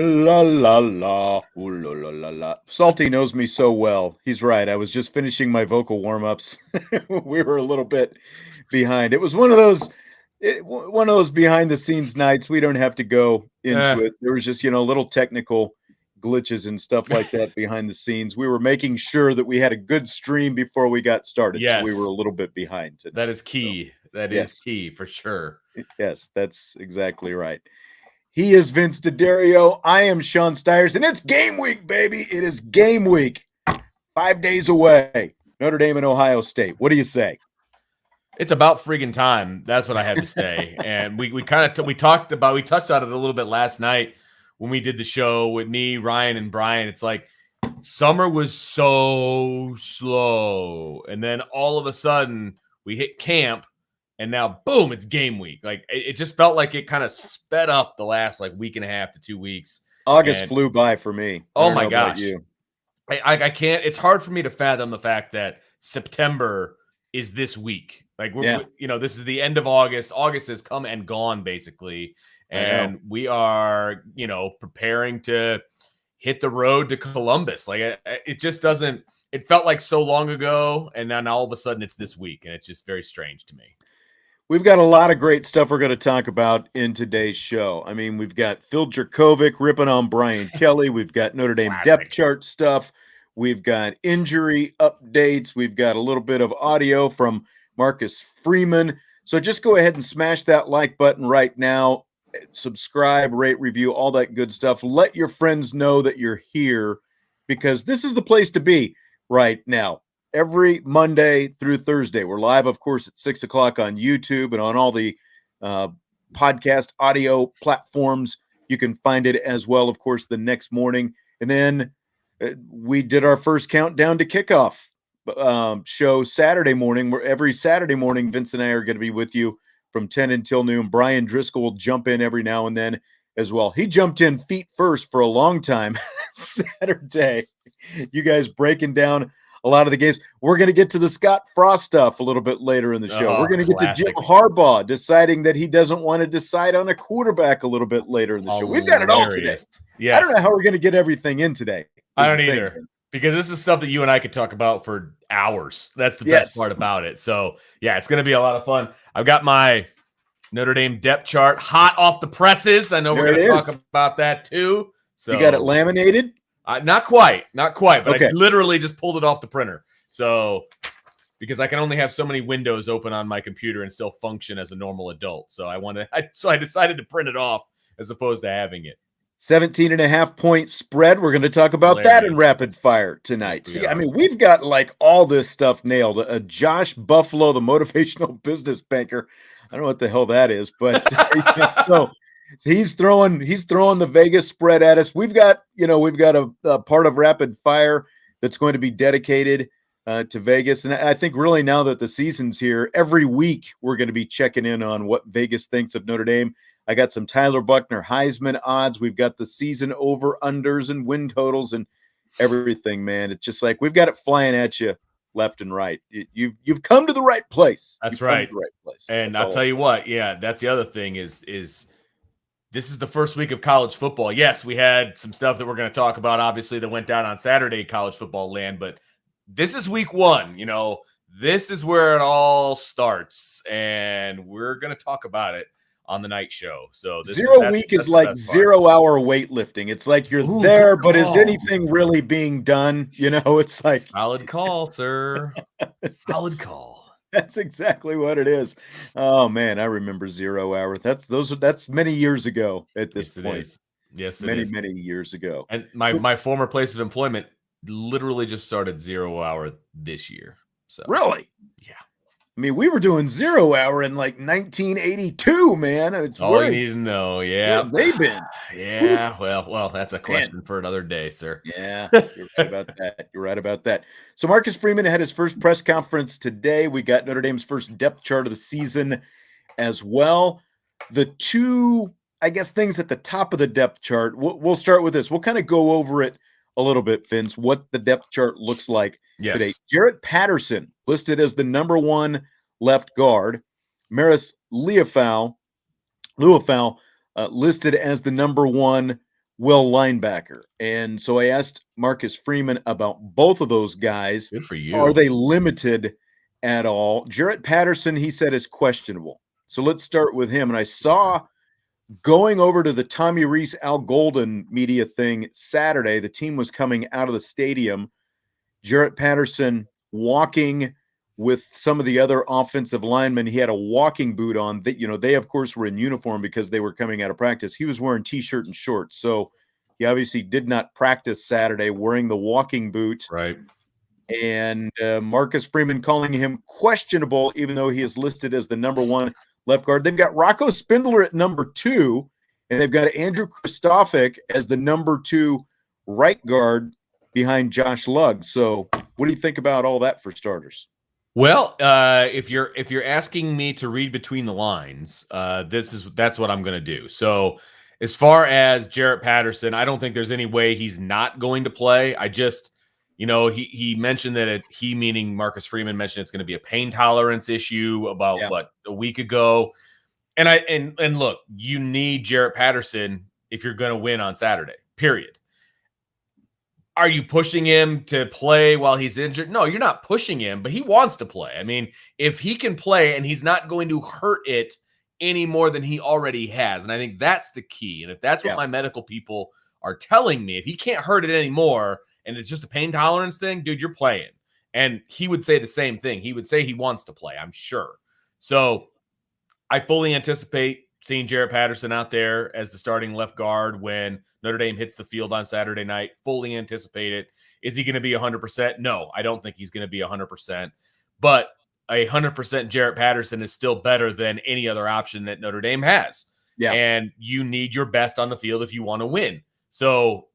La la la, ooh, la la la la. Salty knows me so well. He's right. I was just finishing my vocal warm-ups. We were a little bit behind. It was one of those behind the scenes nights. We don't have to go into it. There was just, little technical glitches and stuff like that behind the scenes. We were making sure that we had a good stream before we got started. Yes. So we were a little bit behind today. That is key. That is key for sure. Yes, that's exactly right. He is Vince D'Addario. I am Sean Stiers, and it's game week, baby. It is game week. 5 days away. Notre Dame and Ohio State. What do you say? It's about friggin' time. That's what I have to say. And we touched on it a little bit last night when we did the show with me, Ryan, and Brian. It's like summer was so slow, and then all of a sudden we hit camp. And now, boom, it's game week. Like, it just felt like it kind of sped up the last, week and a half to 2 weeks. August flew by for me. Oh, my gosh. I can't – it's hard for me to fathom the fact that September is this week. This is the end of August. August has come and gone, basically. And we are, preparing to hit the road to Columbus. It just doesn't – it felt like so long ago, and then all of a sudden it's this week, and it's just very strange to me. We've got a lot of great stuff we're going to talk about in today's show. I mean, we've got Phil Jurkovec ripping on Brian Kelly. We've got Notre Dame depth chart stuff. We've got injury updates. We've got a little bit of audio from Marcus Freeman. So just go ahead and smash that like button right now. Subscribe, rate, review, all that good stuff. Let your friends know that you're here because this is the place to be right now. Every Monday through Thursday. We're live, of course, at 6 o'clock on YouTube and on all the podcast audio platforms. You can find it as well, of course, the next morning. And then we did our first countdown to kickoff show Saturday morning. Where every Saturday morning, Vince and I are going to be with you from 10 until noon. Brian Driscoll will jump in every now and then as well. He jumped in feet first for a long time Saturday. You guys breaking down a lot of the games. We're going to get to the Scott Frost stuff a little bit later in the show. We're going to get to Jim Harbaugh deciding that he doesn't want to decide on a quarterback a little bit later in the show. We've got it all today. Yes. I don't know how we're going to get everything in today. I don't either. Because this is stuff that you and I could talk about for hours. That's the best part about it. So, yeah, it's going to be a lot of fun. I've got my Notre Dame depth chart hot off the presses. I know we're going to talk about that too. So you got it laminated? Not quite, but okay. I literally just pulled it off the printer. So, because I can only have so many windows open on my computer and still function as a normal adult. So I decided to print it off as opposed to having it. 17.5-point spread. We're going to talk about that in rapid fire tonight. See, I mean, we've got all this stuff nailed. Josh Buffalo, the motivational business banker. I don't know what the hell that is, but so he's throwing the Vegas spread at us. We've got a part of rapid fire that's going to be dedicated to Vegas. And I think really now that the season's here, every week we're going to be checking in on what Vegas thinks of Notre Dame. I got some Tyler Buckner Heisman odds. We've got the season over-unders and win totals and everything, man. It's just we've got it flying at you left and right. You've come to the right place. That's right. And I'll tell you what, that's the other thing is this is the first week of college football. Yes, we had some stuff that we're going to talk about, obviously, that went down on Saturday, college football land, but this is week one. This is where it all starts, and we're going to talk about it on the night show. So this week is like 0 hour weightlifting. It's like you're there, but is anything really being done? It's like solid call, sir. Solid call. That's exactly what it is. Oh man, I remember 0 hour. That's many years ago at this point. Yes, many years ago. And my former place of employment literally just started 0 hour this year. So really, yeah. I mean, we were doing 0 hour in like 1982, man. It's All you need to know. where Yeah. have they been? Yeah. Well, that's a Man. question for another day, sir. Yeah, you're right about that. You're right about that. So Marcus Freeman had his first press conference today. We got Notre Dame's first depth chart of the season as well. The two, I guess, things at the top of the depth chart. We'll start with this. We'll kind of go over it a little bit, Vince, what the depth chart looks like today. Yes. Jarrett Patterson listed as the number 1 left guard. Maris Liufau listed as the number 1 will linebacker. And so I asked Marcus Freeman about both of those guys. Good for you. Are they limited at all? Jarrett Patterson, he said, is questionable. So let's start with him. And I saw going over to the Tommy Rees Al Golden media thing Saturday, the team was coming out of the stadium. Jarrett Patterson walking with some of the other offensive linemen. He had a walking boot on. That, they of course were in uniform because they were coming out of practice. He was wearing t-shirt and shorts. So he obviously did not practice Saturday wearing the walking boot. Right. And Marcus Freeman calling him questionable, even though he is listed as the number 1 left guard. They've got Rocco Spindler at number 2, and they've got Andrew Kristofic as the number 2 right guard behind Josh Lugg. So what do you think about all that for starters? Well, if you're asking me to read between the lines, that's what I'm going to do. So as far as Jarrett Patterson, I don't think there's any way he's not going to play. I just, he mentioned that he meaning Marcus Freeman mentioned it's going to be a pain tolerance issue about a week ago. And look, you need Jarrett Patterson if you're going to win on Saturday, period. Are you pushing him to play while he's injured? No, you're not pushing him, but he wants to play. I mean, if he can play and he's not going to hurt it any more than he already has. And I think that's the key. And if that's what my medical people are telling me, if he can't hurt it anymore and it's just a pain tolerance thing, dude, you're playing. And he would say the same thing. He would say he wants to play, I'm sure. So I fully anticipate seeing Jarrett Patterson out there as the starting left guard when Notre Dame hits the field on Saturday night. Fully anticipate it. Is he going to be 100%? No, I don't think he's going to be 100%. But 100% Jarrett Patterson is still better than any other option that Notre Dame has. Yeah. And you need your best on the field if you want to win. So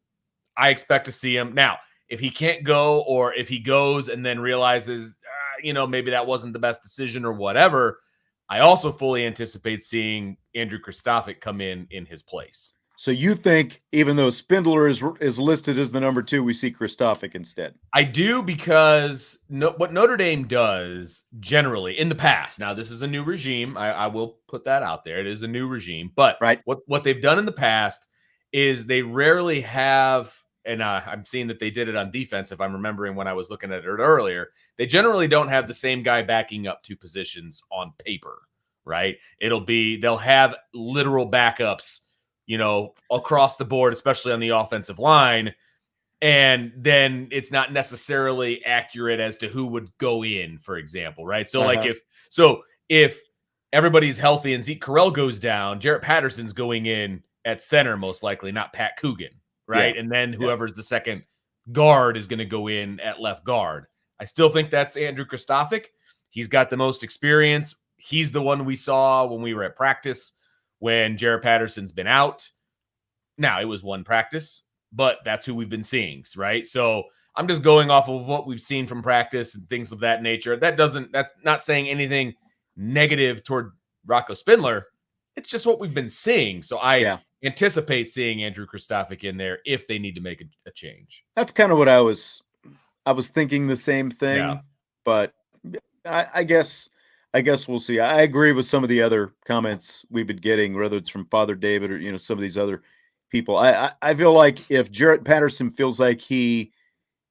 I expect to see him. Now, if he can't go or if he goes and then realizes, maybe that wasn't the best decision or whatever, I also fully anticipate seeing Andrew Kristofic come in his place. So you think even though Spindler is listed as the number 2, we see Kristofic instead? I do, because what Notre Dame does generally in the past, now this is a new regime, I will put that out there. It is a new regime, but what they've done in the past is they rarely have, and I'm seeing that they did it on defense, if I'm remembering when I was looking at it earlier, they generally don't have the same guy backing up 2 positions on paper, right? They'll have literal backups, across the board, especially on the offensive line. And then it's not necessarily accurate as to who would go in, for example, right? So if everybody's healthy and Zeke Correll goes down, Jarrett Patterson's going in at center, most likely, not Pat Coogan, right? Yeah. And then whoever's the second guard is going to go in at left guard. I still think that's Andrew Kristofic. He's got the most experience. He's the one we saw when we were at practice when Jarrett Patterson's been out. Now, it was one practice, but that's who we've been seeing, right? So I'm just going off of what we've seen from practice and things of that nature. That's not saying anything negative toward Rocco Spindler. It's just what we've been seeing. So I anticipate seeing Andrew Kristofic in there if they need to make a change. That's kind of what I was thinking the same thing, but I guess we'll see. I agree with some of the other comments we've been getting, whether it's from Father David or, some of these other people. I feel like if Jarrett Patterson feels like he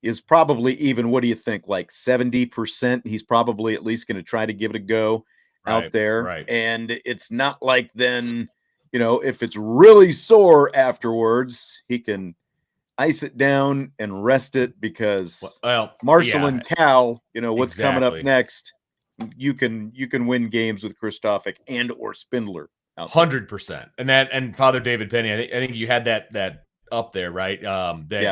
is probably even, what do you think, like 70%, he's probably at least going to try to give it a go out there. Right. And it's not like then, if it's really sore afterwards, he can ice it down and rest it because Marshall and Cal, what's coming up next. You can win games with Kristofic and or Spindler. 100%. And Father David Penny, I think you had that up there, right?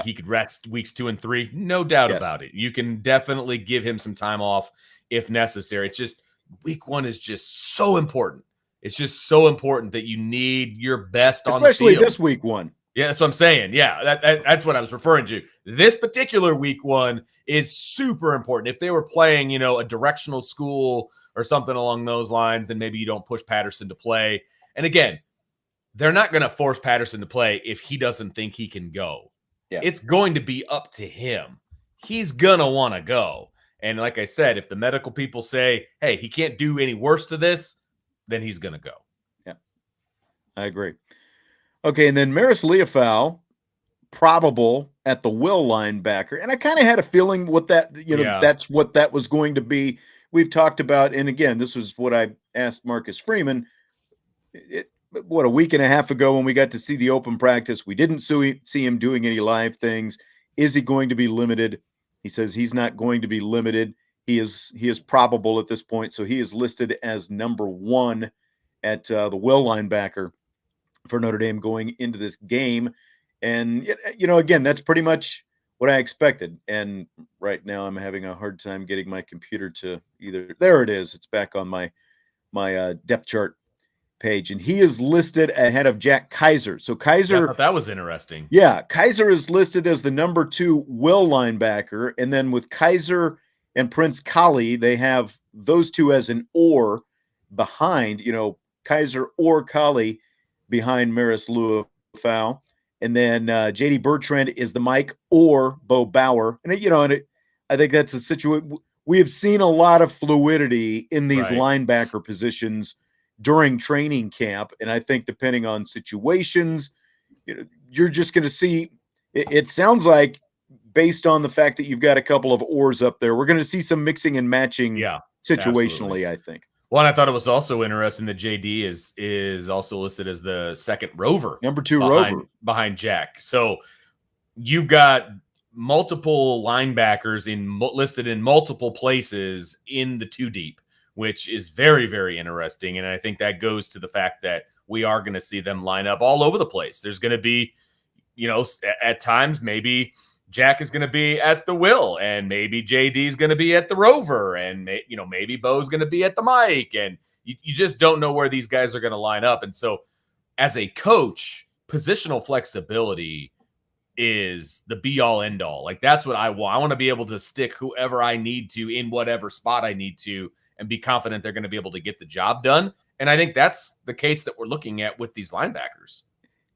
He could rest weeks 2 and 3. No doubt about it. You can definitely give him some time off if necessary. It's just week one is just so important. It's just so important that you need your best on the especially field. this week one. Yeah, that's what I'm saying. Yeah, that's what I was referring to. This particular week one is super important. If they were playing, a directional school or something along those lines, then maybe you don't push Patterson to play. And again, they're not going to force Patterson to play if he doesn't think he can go. Yeah. It's going to be up to him. He's going to want to go. And like I said, if the medical people say, hey, he can't do any worse to this, then he's going to go. Yeah, I agree. Okay, and then Maris Leofau, probable at the will linebacker. And I kind of had a feeling what that, that's what that was going to be. We've talked about, and again, this was what I asked Marcus Freeman, a week and a half ago when we got to see the open practice. We didn't see him doing any live things. Is he going to be limited? He says he's not going to be limited. He is probable at this point, so he is listed as number 1 at the will linebacker for Notre Dame going into this game. And, again, that's pretty much what I expected. And right now I'm having a hard time getting my computer to either. There it is. It's back on my depth chart page. And he is listed ahead of Jack Kaiser. So Kaiser. Yeah, I thought that was interesting. Yeah. Kaiser is listed as the number 2 will linebacker. And then with Kaiser and Prince Kali, they have those two as an or behind, Kaiser or Kali behind Maris Leofau. And then J.D. Bertrand is the Mike or Bo Bauer. And, I think that's a situation. We have seen a lot of fluidity in these linebacker positions during training camp. And I think depending on situations, you're just going to see, it sounds like based on the fact that you've got a couple of oars up there, we're going to see some mixing and matching situationally, absolutely. I think. Well, and I thought it was also interesting that JD is also listed as the second rover. Number 2 rover. Behind Jack. So you've got multiple linebackers listed in multiple places in the 2 deep, which is very, very interesting. And I think that goes to the fact that we are going to see them line up all over the place. There's going to be, at times maybe Jack is going to be at the will, and maybe JD is going to be at the rover, and maybe Bo's going to be at the mic, and you just don't know where these guys are going to line up. And so as a coach, positional flexibility is the be all end all. Like that's what I want. I want to be able to stick whoever I need to in whatever spot I need to and be confident they're going to be able to get the job done. And I think that's the case that we're looking at with these linebackers.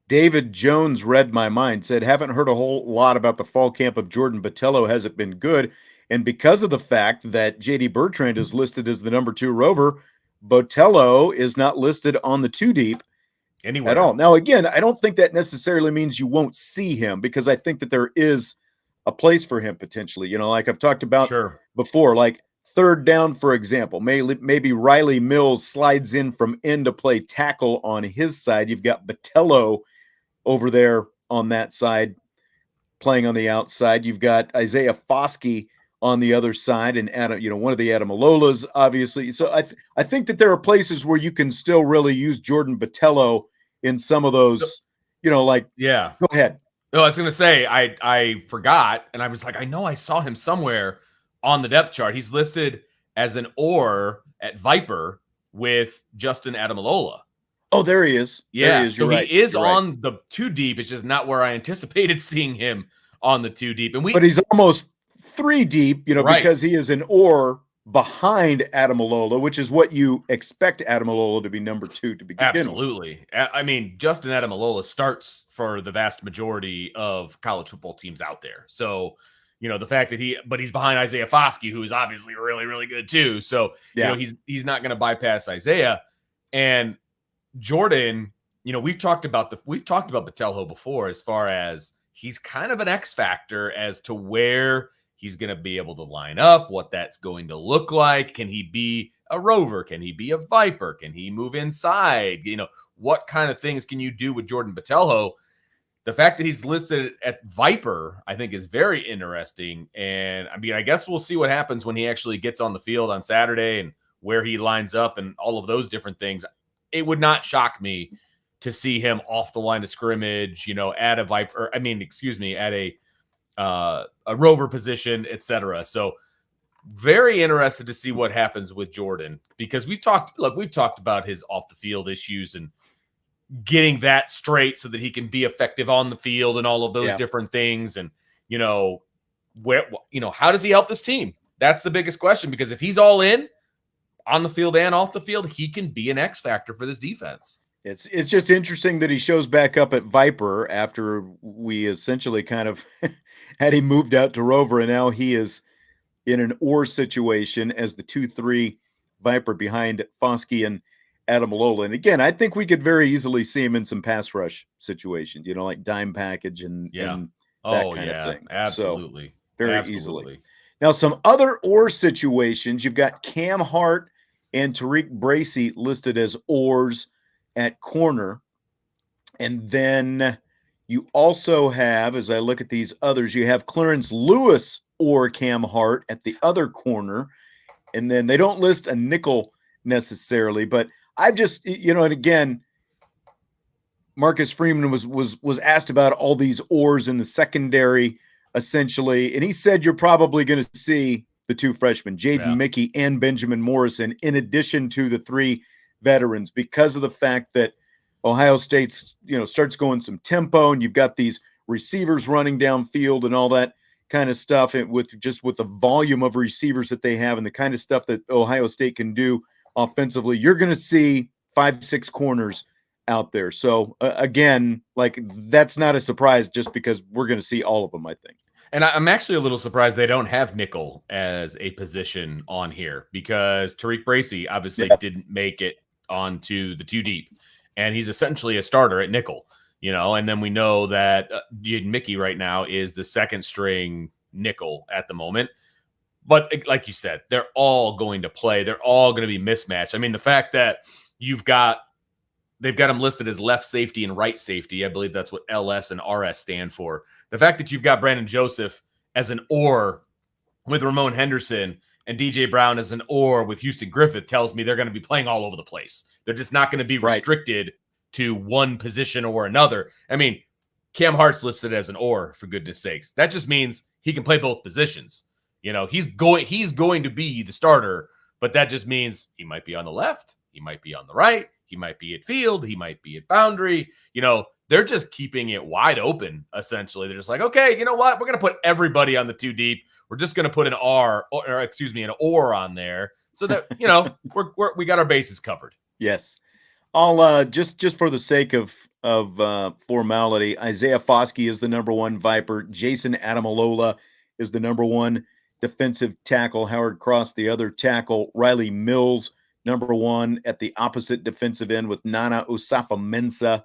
David Jones read my mind, said, haven't heard a whole lot about the fall camp of Jordan Botelho. Has it been good? And because of the fact that J.D. Bertrand is listed as the number 2 rover, Botelho is not listed on the 2 deep anywhere at all. Now, again, I don't think that necessarily means you won't see him, because I think that there is a place for him potentially. Like I've talked about before, like third down, for example, maybe Riley Mills slides in from end to play tackle on his side. You've got Botelho over there on that side playing on the outside. You've got Isaiah Foskey on the other side, and Adam, one of the Adamalolas, obviously. So I think that there are places where you can still really use Jordan Botelho in some of those, Go ahead. No, I was going to say, I forgot, and I was like, I know I saw him somewhere on the depth chart. He's listed as an or at Viper with Justin Adamalola. Oh, there he is. Yeah, so he is on the 2 deep. It's just not where I anticipated seeing him on the 2 deep. But he's almost 3 deep, because he is an or behind Adamalola, which is what you expect Adamalola to be number 2 to begin with. Absolutely. I mean, Justin Adamalola starts for the vast majority of college football teams out there. So, the fact that he's behind Isaiah Foskey, who is obviously really, really good too. So, he's not going to bypass Isaiah. And Jordan, we've talked about Botelho before, as far as he's kind of an X factor as to where he's going to be able to line up, what that's going to look like. Can he be a rover? Can he be a Viper? Can he move inside? What kind of things can you do with Jordan Botelho? The fact that he's listed at Viper, I think, is very interesting. And I mean, I guess we'll see what happens when he actually gets on the field on Saturday and where he lines up and all of those different things. It would not shock me to see him off the line of scrimmage, at a at a rover position, etc. So Very interested to see what happens with Jordan, because we've talked about his off the field issues and getting that straight so that he can be effective on the field and all of those different things. And, how does he help this team? That's the biggest question, because if he's all in on the field and off the field, he can be an X factor for this defense. It's just interesting that he shows back up at Viper after we essentially kind of had him moved out to Rover, and now he is in an Orr situation as the 2-3 Viper behind Foskey and Adamalola. And again, I think we could very easily see him in some pass rush situations, like dime package and that kind of thing. Absolutely. So, very easily. Now, some other Orr situations, you've got Cam Hart and Tariq Bracy listed as Orrs at corner. And then you also have, as I look at these others, you have Clarence Lewis or Cam Hart at the other corner. And then they don't list a nickel necessarily, but I've just, and again, Marcus Freeman was asked about all these Orrs in the secondary, essentially, and he said you're probably going to see the two freshmen, Jaden Mickey and Benjamin Morrison, in addition to the three veterans, because of the fact that Ohio State's, starts going some tempo, and you've got these receivers running downfield and all that kind of stuff, and with the volume of receivers that they have and the kind of stuff that Ohio State can do offensively, you're going to see 5-6 corners out there. So again, that's not a surprise, just because we're going to see all of them, I think. And I'm actually a little surprised they don't have nickel as a position on here, because Tariq Bracy obviously didn't make it onto the 2 deep, and he's essentially a starter at nickel, and then we know that Jaden Mickey right now is the second string nickel at the moment. But like you said, they're all going to play. They're all going to be mismatched. I mean, the fact that they've got them listed as left safety and right safety, I believe that's what LS and RS stand for. The fact that you've got Brandon Joseph as an Orr with Ramon Henderson and DJ Brown as an Orr with Houston Griffith tells me they're going to be playing all over the place. They're just not going to be restricted to one position or another. I mean, Cam Hart's listed as an Orr, for goodness sakes. That just means he can play both positions. He's going to be the starter, but that just means he might be on the left, he might be on the right, he might be at field, he might be at boundary. They're just keeping it wide open, essentially. They're just like, okay, you know what? We're going to put everybody on the 2 deep. We're just going to put an Orr on there so that, we got our bases covered. Yes. I'll just for the sake of formality, Isaiah Foskey is the number 1 Viper. Jason Adamalola is the number 1 defensive tackle. Howard Cross, the other tackle. Riley Mills, number 1 at the opposite defensive end, with Nana Osafa-Mensah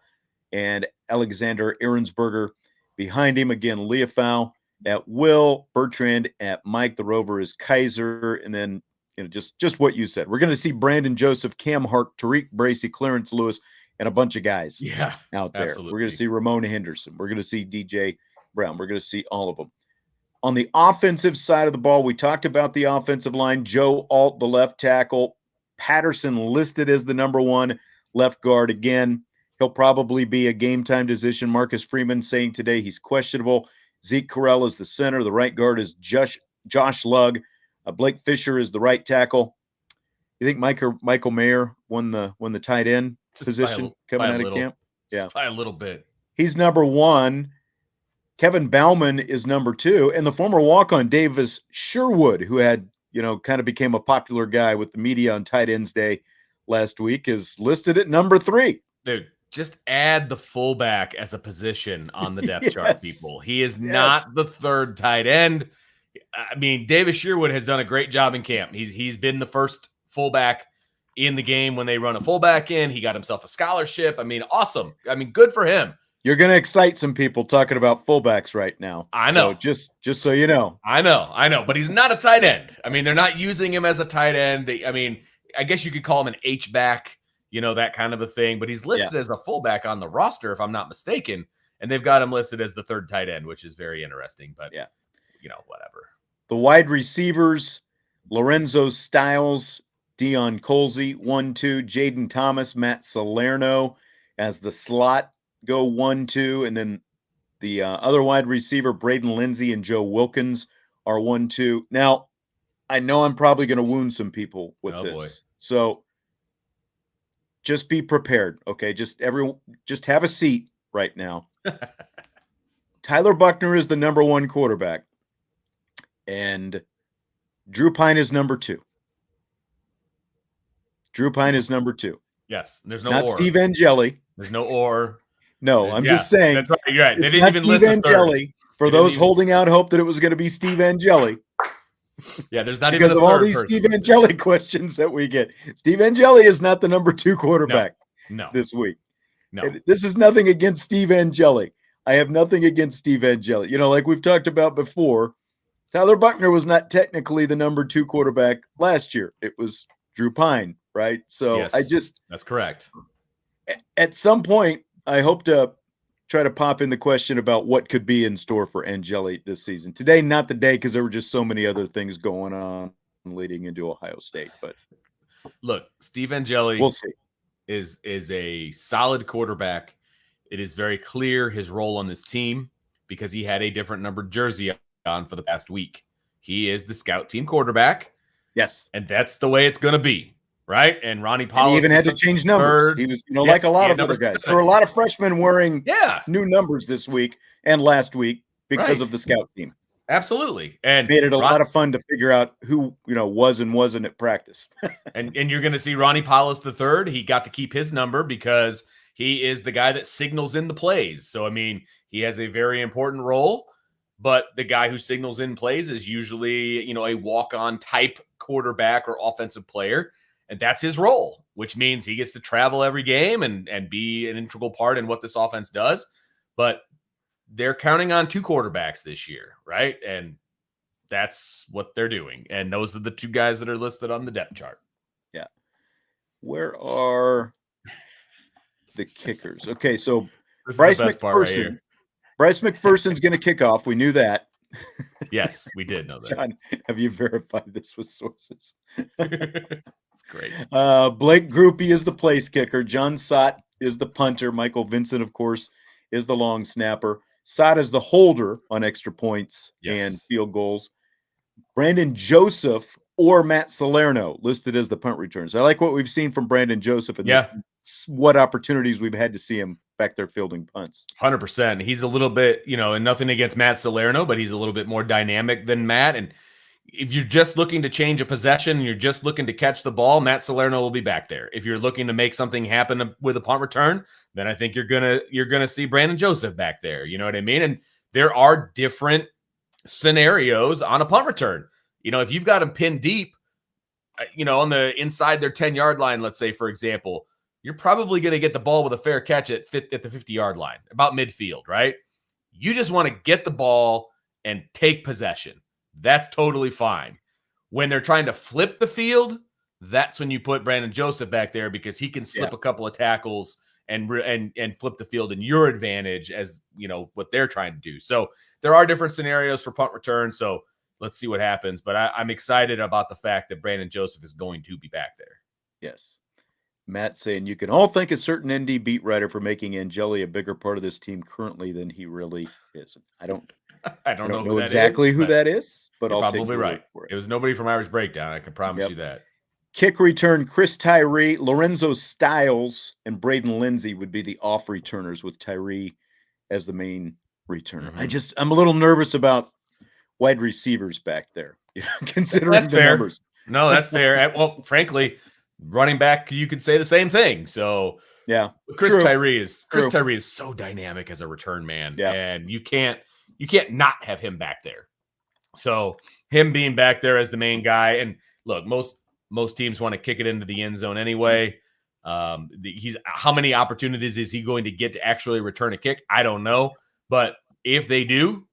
and Alexander Ahrensberger behind him. Again, Leofau at Will, Bertrand at Mike. The Rover is Kaiser. And then, just what you said. We're going to see Brandon Joseph, Cam Hart, Tariq Bracy, Clarence Lewis, and a bunch of guys out there. Absolutely. We're going to see Ramon Henderson. We're going to see DJ Brown. We're going to see all of them. On the offensive side of the ball, we talked about the offensive line. Joe Alt, the left tackle. Patterson listed as the number 1 left guard. Again, he'll probably be a game-time decision. Marcus Freeman saying today he's questionable. Zeke Correll is the center. The right guard is Josh Lugg. Blake Fisher is the right tackle. You think Michael Mayer won the tight end position coming out of camp? Just by a little bit. He's number 1. Kevin Bauman is number 2, and the former walk-on Davis Sherwood, who had, kind of became a popular guy with the media on Tight Ends Day last week, is listed at number 3. Dude, just add the fullback as a position on the depth chart, people. He is not the third tight end. I mean, Davis Sherwood has done a great job in camp. He's been the first fullback in the game when they run a fullback in. He got himself a scholarship. I mean, awesome. I mean, good for him. You're going to excite some people talking about fullbacks right now. I know. So just so you know. I know. But he's not a tight end. I mean, they're not using him as a tight end. I guess you could call him an H-back, that kind of a thing. But he's listed as a fullback on the roster, if I'm not mistaken. And they've got him listed as the third tight end, which is very interesting. But, whatever. The wide receivers, Lorenzo Styles, Dion Colsey, 1-2. Jaden Thomas, Matt Salerno as the slot go 1-2. And then the other wide receiver, Braden Lindsey and Joe Wilkins, are 1-2. Now, I know I'm probably going to wound some people with Oh, this. boy. So just be prepared, okay? Just have a seat right now. Tyler Buchner is the number 1 quarterback, and Drew Pine is number 2. Drew Pine is number 2. Yes, there's no Not or. Steve Angeli. There's no or. No, I'm just saying. That's right. You're right. They It's didn't not even Steve list a Angeli. For those holding out hope that it was going to be Steve Angeli. Yeah, there's not because even a of all third these person Steve listed. Angeli questions that we get. Steve Angeli is not the number 2 quarterback this week. No. And this is nothing against Steve Angeli. I have nothing against Steve Angeli. You know, like we've talked about before, Tyler Buchner was not technically the number 2 quarterback last year. It was Drew Pine, right? So yes, that's correct. At some point, I hope to try to pop in the question about what could be in store for Angeli this season. Today, not the day, because there were just so many other things going on leading into Ohio State. But look, Steve Angeli, we'll see. Is a solid quarterback. It is very clear his role on this team because he had a different numbered jersey on for the past week. He is the scout team quarterback. Yes. And that's the way it's going to be, right? And Ronnie Paulus, he even had to change numbers. He was, like a lot of other guys. 7. There were a lot of freshmen wearing new numbers this week and last week because of the scout team. Absolutely. And made it a lot of fun to figure out who, was and wasn't at practice. and you're going to see Ronnie Paulus III. He got to keep his number because he is the guy that signals in the plays. So, I mean, he has a very important role, but the guy who signals in plays is usually, a walk-on type quarterback or offensive player. And that's his role, which means he gets to travel every game and be an integral part in what this offense does. But they're counting on 2 quarterbacks this year, right? And that's what they're doing. And those are the 2 guys that are listed on the depth chart. Yeah. Where are the kickers? Okay, so Bryce McPherson. Right, Bryce McPherson's going to kick off. We knew that. Yes, we did know that. John, have you verified this with sources? That's great. Blake Groupie is the place kicker. John Sott is the punter. Michael Vincent, of course, is the long snapper. Sott is the holder on extra points and field goals. Brandon Joseph or Matt Salerno listed as the punt returners. I like what we've seen from Brandon Joseph and what opportunities we've had to see him back there fielding punts. 100%. He's a little bit, and nothing against Matt Salerno, but he's a little bit more dynamic than Matt. And if you're just looking to change a possession and you're just looking to catch the ball, Matt Salerno will be back there. If you're looking to make something happen with a punt return, then I think you're gonna see Brandon Joseph back there. You know what I mean? And there are different scenarios on a punt return. If you've got him pinned deep, on the inside their 10-yard line, let's say, for example, you're probably going to get the ball with a fair catch at the 50-yard line, about midfield, right? You just want to get the ball and take possession. That's totally fine. When they're trying to flip the field, that's when you put Brandon Joseph back there because he can slip a couple of tackles and flip the field in your advantage as, what they're trying to do. So there are different scenarios for punt return. So let's see what happens. But I'm excited about the fact that Brandon Joseph is going to be back there. Yes. Matt saying you can all thank a certain ND beat writer for making Angeli a bigger part of this team currently than he really is. I don't know exactly who that is, but I'll probably right. It was nobody from Irish Breakdown. I can promise you that. Kick return, Chris Tyree, Lorenzo Stiles, and Braden Lindsay would be the off returners with Tyree as the main returner. Mm-hmm. I'm a little nervous about wide receivers back there, considering that's the fair. numbers. No, that's fair. Well, frankly, running back, you could say the same thing. So Chris Tyree is so dynamic as a return man, and you can't not have him back there. So him being back there as the main guy, and look, most teams want to kick it into the end zone anyway. How many opportunities is he going to get to actually return a kick? I don't know, but if they do,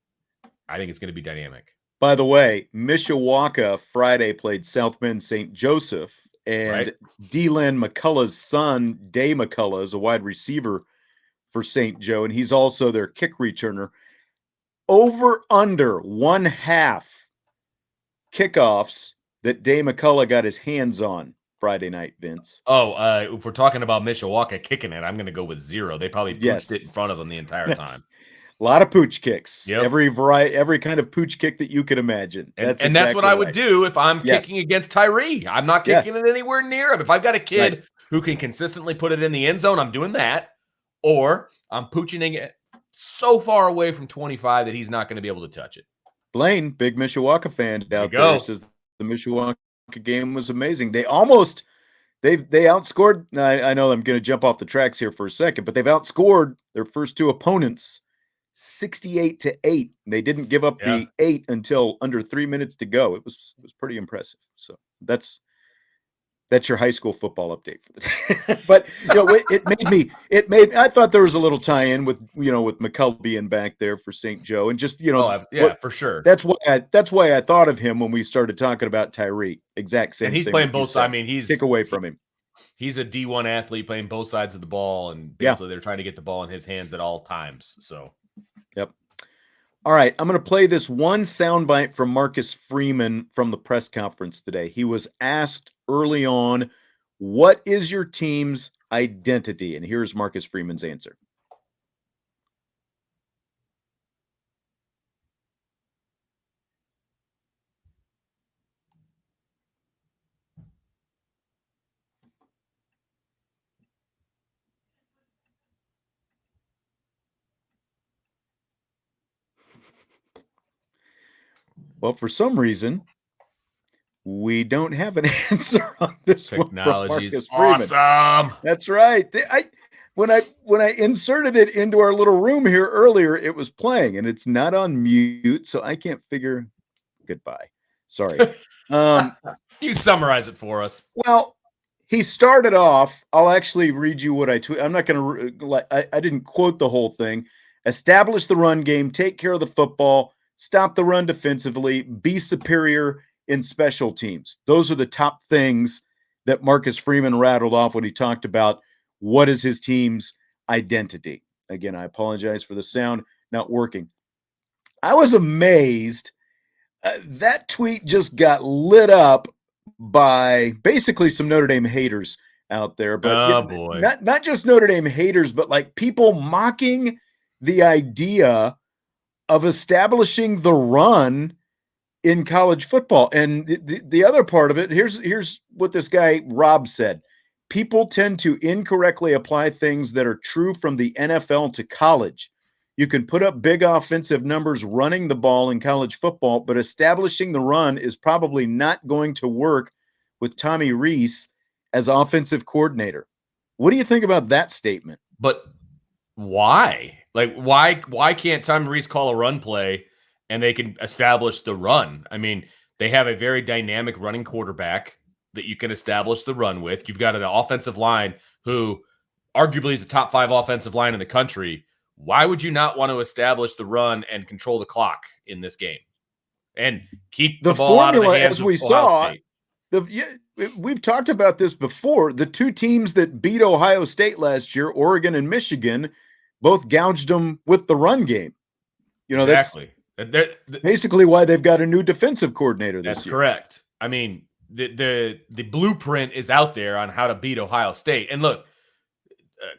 I think it's going to be dynamic. By the way, Mishawaka Friday played South Bend St. Joseph, and D-Len McCullough's son, Day McCullough, is a wide receiver for St. Joe, and he's also their kick returner. Over under 1/2 kickoffs that Day McCullough got his hands on Friday night, Vince. If we're talking about Mishawaka kicking it, I'm going to go with 0. They probably pushed it in front of them the entire time. A lot of pooch kicks. Yep. Every kind of pooch kick that you could imagine. And That's that's what I would right. do if I'm Yes. kicking against Tyree. I'm not kicking Yes. it anywhere near him. If I've got a kid Right. who can consistently put it in the end zone, I'm doing that. Or I'm pooching it so far away from 25 that he's not going to be able to touch it. Blaine, big Mishawaka fan out there, says the Mishawaka game was amazing. They outscored. I know I'm going to jump off the tracks here for a second, but they've outscored their first two opponents 68-8. They didn't give up the 8 until under 3 minutes to go. It was pretty impressive. So that's your high school football update for the day. But I thought there was a little tie-in with McCullough being back there for St. Joe, and just for sure. That's why I thought of him when we started talking about Tyree. Exact same. And he's thing playing both sides. I mean, he's take away from him. He's a D1 athlete playing both sides of the ball, and basically they're trying to get the ball in his hands at all times. So, yep. All right, I'm going to play this one soundbite from Marcus Freeman from the press conference today. He was asked early on, "What is your team's identity?" And here's Marcus Freeman's answer. Well, for some reason, we don't have an answer on this Technology's one. Technology's awesome. That's right. When I inserted it into our little room here earlier, it was playing, and it's not on mute, so I can't figure. Goodbye. Sorry. You summarize it for us. Well, he started off. I'll actually read you what I tweeted. I'm not going to. I didn't quote the whole thing. Establish the run game. Take care of the football. Stop the run defensively. Be superior in special teams. Those are the top things that Marcus Freeman rattled off when he talked about what is his team's identity. Again, I apologize for the sound not working. I was amazed. That tweet just got lit up by basically some Notre Dame haters out there. But not just Notre Dame haters, but like people mocking the idea of establishing the run in college football. And the other part of it, here's what this guy Rob said. People tend to incorrectly apply things that are true from the NFL to college. You can put up big offensive numbers running the ball in college football, but establishing the run is probably not going to work with Tommy Rees as offensive coordinator. What do you think about that statement? But why? Like, why can't Tommy Rees call a run play and they can establish the run? I mean, they have a very dynamic running quarterback that you can establish the run with. You've got an offensive line who arguably is the top 5 offensive line in the country. Why would you not want to establish the run and control the clock in this game and keep the ball out of the hands as we of Ohio State? We've talked about this before. The two teams that beat Ohio State last year, Oregon and Michigan, both gouged them with the run game. Exactly. That's basically why they've got a new defensive coordinator this year. That's correct. I mean, the blueprint is out there on how to beat Ohio State. And look,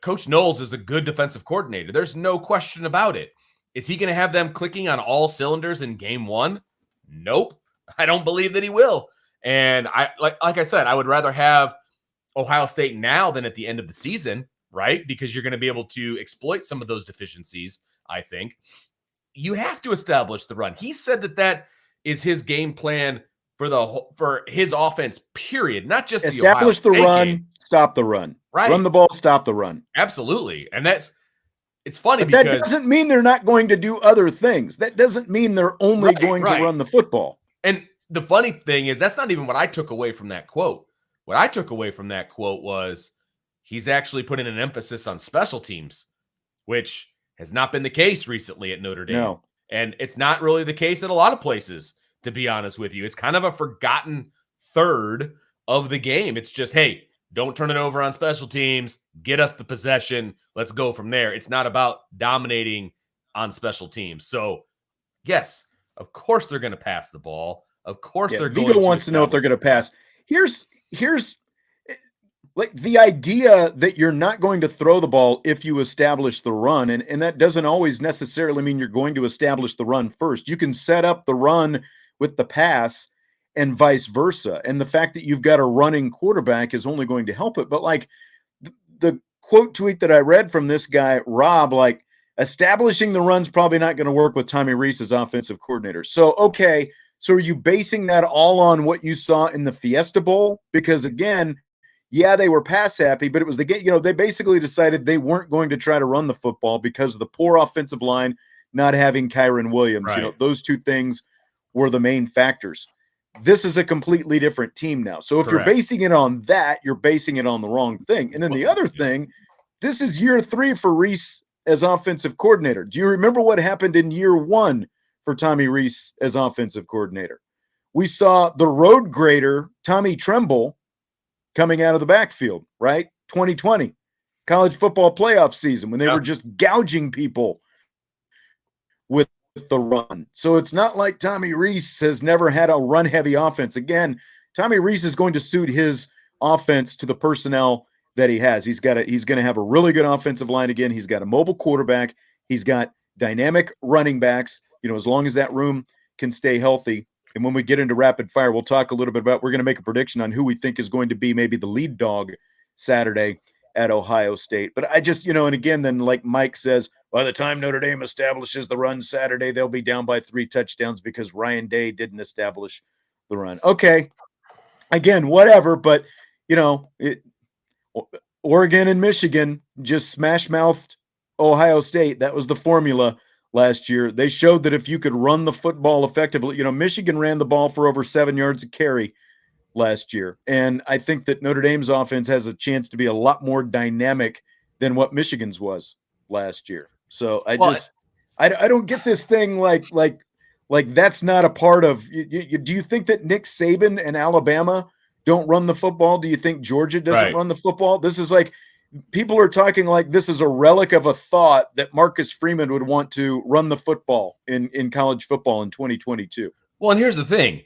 Coach Knowles is a good defensive coordinator. There's no question about it. Is he going to have them clicking on all cylinders in game 1? Nope. I don't believe that he will. And like I said, I would rather have Ohio State now than at the end of the season, right? Because you're going to be able to exploit some of those deficiencies, I think. You have to establish the run. He said that is his game plan for his offense, period. Not just establish the run, stop the run. Right. Run the ball, stop the run. Absolutely. And it's funny because that doesn't mean they're not going to do other things. That doesn't mean they're only going to run the football. And the funny thing is that's not even what I took away from that quote. What I took away from that quote was he's actually putting an emphasis on special teams, which has not been the case recently at Notre Dame. No. And it's not really the case at a lot of places, to be honest with you. It's kind of a forgotten third of the game. It's just, hey, don't turn it over on special teams. Get us the possession. Let's go from there. It's not about dominating on special teams. So, yes, of course they're going to pass the ball. Of course they're going to. Vito wants to know if they're going to pass. Here's like the idea that you're not going to throw the ball if you establish the run, and that doesn't always necessarily mean you're going to establish the run first. You can set up the run with the pass and vice versa. And the fact that you've got a running quarterback is only going to help it. But like the quote tweet that I read from this guy, Rob, like establishing the run's probably not going to work with Tommy Rees as offensive coordinator. So, okay. So are you basing that all on what you saw in the Fiesta Bowl? Because again, yeah, they were pass happy, but it was the game. You know, they basically decided they weren't going to try to run the football because of the poor offensive line, not having Kyron Williams. Right. You know, those two things were the main factors. This is a completely different team now. So if Correct. you're basing it on that, you're basing it on the wrong thing. And then the other thing, this is year 3 for Rees as offensive coordinator. Do you remember what happened in year 1 for Tommy Rees as offensive coordinator? We saw the road grader, Tommy Tremble, coming out of the backfield, right? 2020, college football playoff season, when they were just gouging people with the run. So it's not like Tommy Rees has never had a run-heavy offense. Again, Tommy Rees is going to suit his offense to the personnel that he has. He's going to have a really good offensive line again. He's got a mobile quarterback. He's got dynamic running backs, you know, as long as that room can stay healthy. And when we get into rapid fire, we'll talk a little bit about, we're going to make a prediction on who we think is going to be maybe the lead dog Saturday at Ohio State. But I just, you know, and again, then like Mike says, by the time Notre Dame establishes the run Saturday, they'll be down by 3 touchdowns because Ryan Day didn't establish the run. Okay. Again, whatever. But, you know, Oregon and Michigan just smash-mouthed Ohio State. That was the formula last year. They showed that if you could run the football effectively, you know, Michigan ran the ball for over 7 yards a carry last year. And I think that Notre Dame's offense has a chance to be a lot more dynamic than what Michigan's was last year. So I don't get this thing like that's not a part of do you think that Nick Saban and Alabama don't run the football? Do you think Georgia doesn't run the football? This is like, people are talking like this is a relic of a thought that Marcus Freeman would want to run the football in college football in 2022. Well, and here's the thing.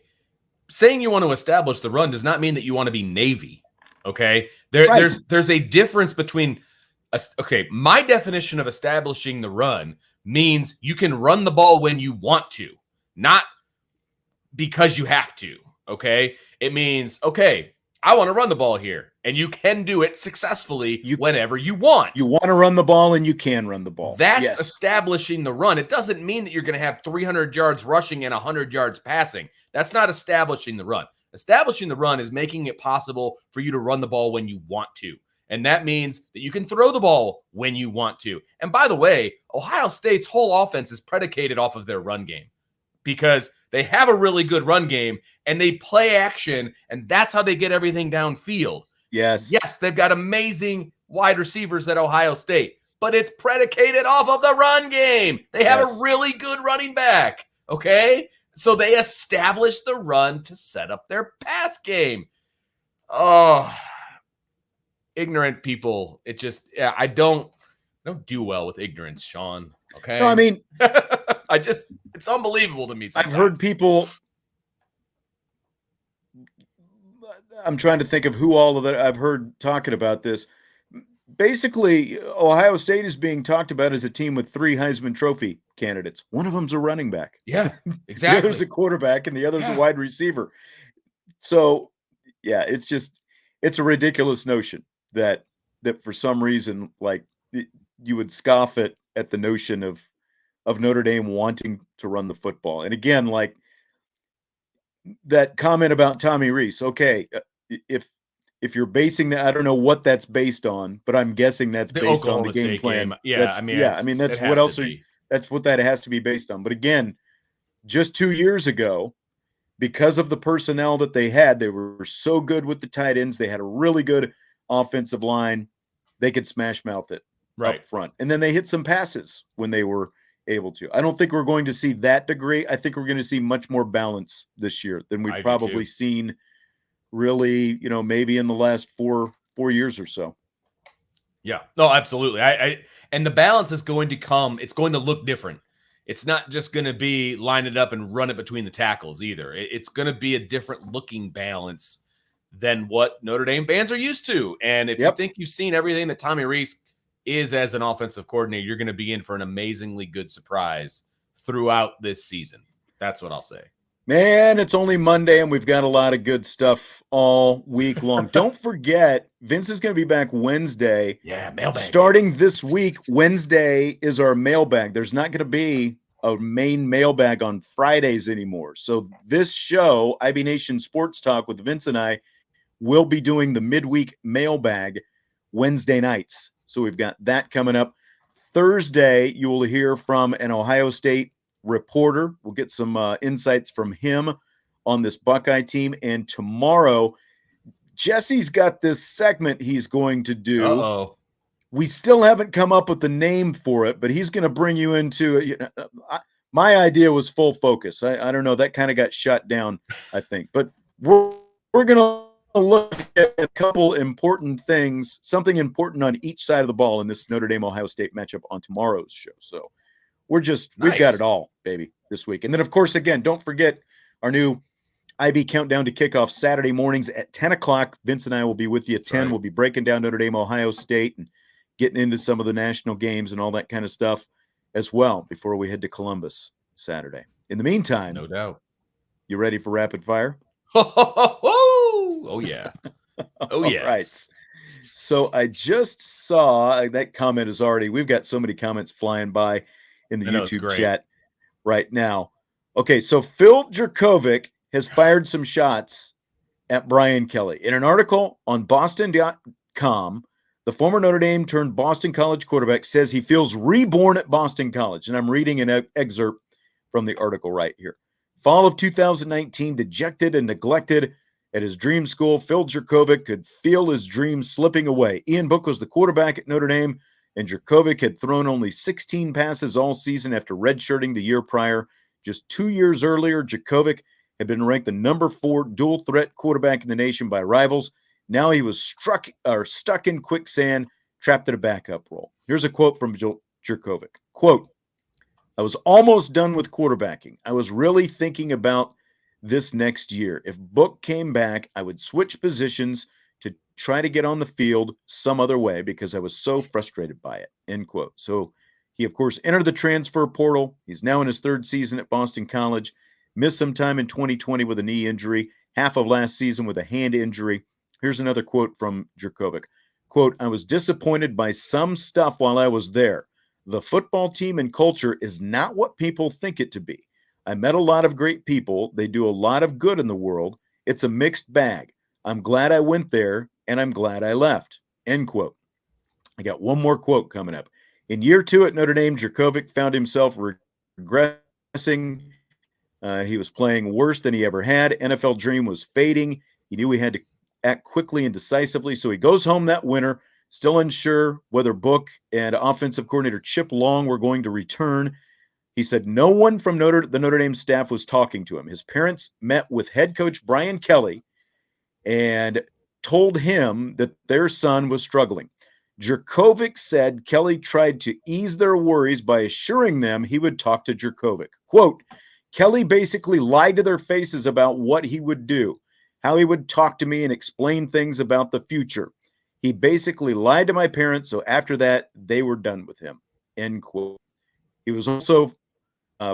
Saying you want to establish the run does not mean that you want to be Navy, okay? There's a difference between my definition of establishing the run means you can run the ball when you want to, not because you have to, okay? It means, okay, I want to run the ball here, and you can do it successfully whenever you want. You want to run the ball, and you can run the ball. That's establishing the run. It doesn't mean that you're going to have 300 yards rushing and 100 yards passing. That's not establishing the run. Establishing the run is making it possible for you to run the ball when you want to. And that means that you can throw the ball when you want to. And by the way, Ohio State's whole offense is predicated off of their run game because they have a really good run game and they play action, and that's how they get everything downfield. Yes, they've got amazing wide receivers at Ohio State, but it's predicated off of the run game. They have a really good running back, okay? So they establish the run to set up their pass game. Oh, ignorant people. It just, I don't do well with ignorance, Sean. Okay. No, I mean, it's unbelievable to me sometimes. I've heard people, I'm trying to think of who all of that I've heard talking about this. Basically, Ohio State is being talked about as a team with 3 Heisman Trophy candidates. One of them's a running back. Yeah, exactly. The other's a quarterback, and the other's a wide receiver. So, yeah, it's a ridiculous notion that for some reason, like, you would scoff at the notion of Notre Dame wanting to run the football. And again, like that comment about Tommy Rees, okay, if you're basing that, I don't know what that's based on, but I'm guessing that's based on the game plan. Yeah, that's what else that's what that has to be based on. But again, just 2 years ago, because of the personnel that they had, they were so good with the tight ends. They had a really good offensive line. They could smash mouth it up front. And then they hit some passes when they were able to. I don't think we're going to see that degree. I think we're going to see much more balance this year than we've probably seen really, you know, maybe in the last four years or so. Yeah, no, absolutely. And the balance is going to come. It's going to look different. It's not just going to be line it up and run it between the tackles either. It's going to be a different looking balance than what Notre Dame fans are used to. And if you think you've seen everything that Tommy Rees is as an offensive coordinator, you're going to be in for an amazingly good surprise throughout this season. That's what I'll say. Man, it's only Monday, and we've got a lot of good stuff all week long. Don't forget, Vince is going to be back Wednesday. Yeah, mailbag. Starting this week, Wednesday is our mailbag. There's not going to be a main mailbag on Fridays anymore. So this show, IB Nation Sports Talk with Vince and I, will be doing the midweek mailbag Wednesday nights. So we've got that coming up. Thursday, you will hear from an Ohio State reporter. We'll get some insights from him on this Buckeye team. And tomorrow, Jesse's got this segment he's going to do. Uh-oh. We still haven't come up with the name for it, but he's going to bring you into my idea was Full Focus. I don't know. That kind of got shut down, I think. But we're going to look at a couple important things, something important on each side of the ball in this Notre Dame-Ohio State matchup on tomorrow's show. So we've got it all, baby, this week. And then, of course, again, don't forget our new IB Countdown to Kickoff Saturday mornings at 10 o'clock. Vince and I will be with you at 10. Right. We'll be breaking down Notre Dame, Ohio State, and getting into some of the national games and all that kind of stuff as well before we head to Columbus Saturday. In the meantime, no doubt. You ready for rapid fire? Oh, yeah. Oh, yes. Right. So I just saw that comment is already, we've got so many comments flying by in the YouTube chat right now. Okay, so Phil Jurkovec has fired some shots at Brian Kelly. In an article on Boston.com, the former Notre Dame turned Boston College quarterback says he feels reborn at Boston College. And I'm reading an excerpt from the article right here. Fall of 2019, dejected and neglected at his dream school, Phil Jurkovec could feel his dreams slipping away. Ian Book was the quarterback at Notre Dame, and Jurkovec had thrown only 16 passes all season after redshirting the year prior. Just 2 years earlier, Jurkovec had been ranked the number 4 dual-threat quarterback in the nation by rivals. Now he was stuck in quicksand, trapped in a backup role. Here's a quote from Jurkovec. Quote, I was almost done with quarterbacking. I was really thinking about this next year. If Book came back, I would switch positions to try to get on the field some other way because I was so frustrated by it, end quote. So he, of course, entered the transfer portal. He's now in his 3rd season at Boston College, missed some time in 2020 with a knee injury, half of last season with a hand injury. Here's another quote from Jurkovec. Quote, I was disappointed by some stuff while I was there. The football team and culture is not what people think it to be. I met a lot of great people. They do a lot of good in the world. It's a mixed bag. I'm glad I went there, and I'm glad I left. End quote. I got one more quote coming up. In year 2 at Notre Dame, Jurkovec found himself regressing. He was playing worse than he ever had. NFL dream was fading. He knew he had to act quickly and decisively, so he goes home that winter, still unsure whether Book and offensive coordinator Chip Long were going to return. He said no one from the Notre Dame staff was talking to him. His parents met with head coach Brian Kelly and told him that their son was struggling. Jurkovec said Kelly tried to ease their worries by assuring them he would talk to Jurkovec. Quote, Kelly basically lied to their faces about what he would do, how he would talk to me and explain things about the future. He basically lied to my parents, so after that, they were done with him, end quote. He was also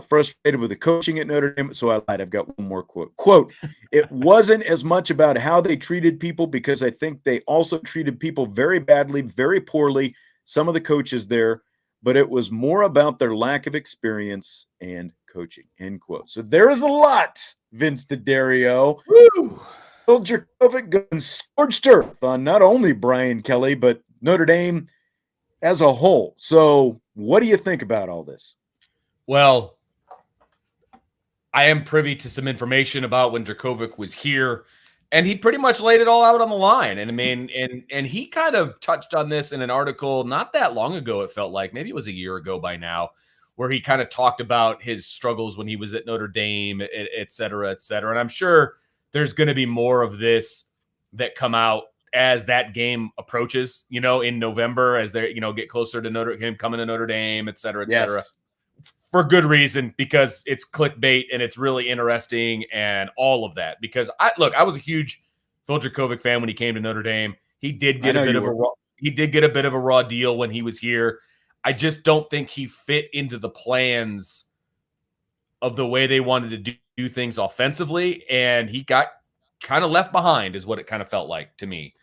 frustrated with the coaching at Notre Dame, so I lied. I've got one more quote. Quote, it wasn't as much about how they treated people because I think they also treated people very badly, very poorly, some of the coaches there, but it was more about their lack of experience and coaching, end quote. So there is a lot, Vince DiDario. Woo! Phil Jurkovec going scorched earth on not only Brian Kelly, but Notre Dame as a whole. So what do you think about all this? Well, I am privy to some information about when Jurkovec was here, and he pretty much laid it all out on the line. And I mean, and he kind of touched on this in an article not that long ago, it felt like. Maybe it was a year ago by now, where he kind of talked about his struggles when he was at Notre Dame, et cetera, et cetera. And I'm sure there's going to be more of this that come out as that game approaches, in November, as they, get closer to him coming to Notre Dame, et cetera, et cetera. For good reason, because it's clickbait and it's really interesting and all of that. Because I was a huge Phil Jurkovec fan when he came to Notre Dame. He did get a bit of a raw deal when he was here. I just don't think he fit into the plans of the way they wanted to do things offensively, and he got kind of left behind is what it kind of felt like to me.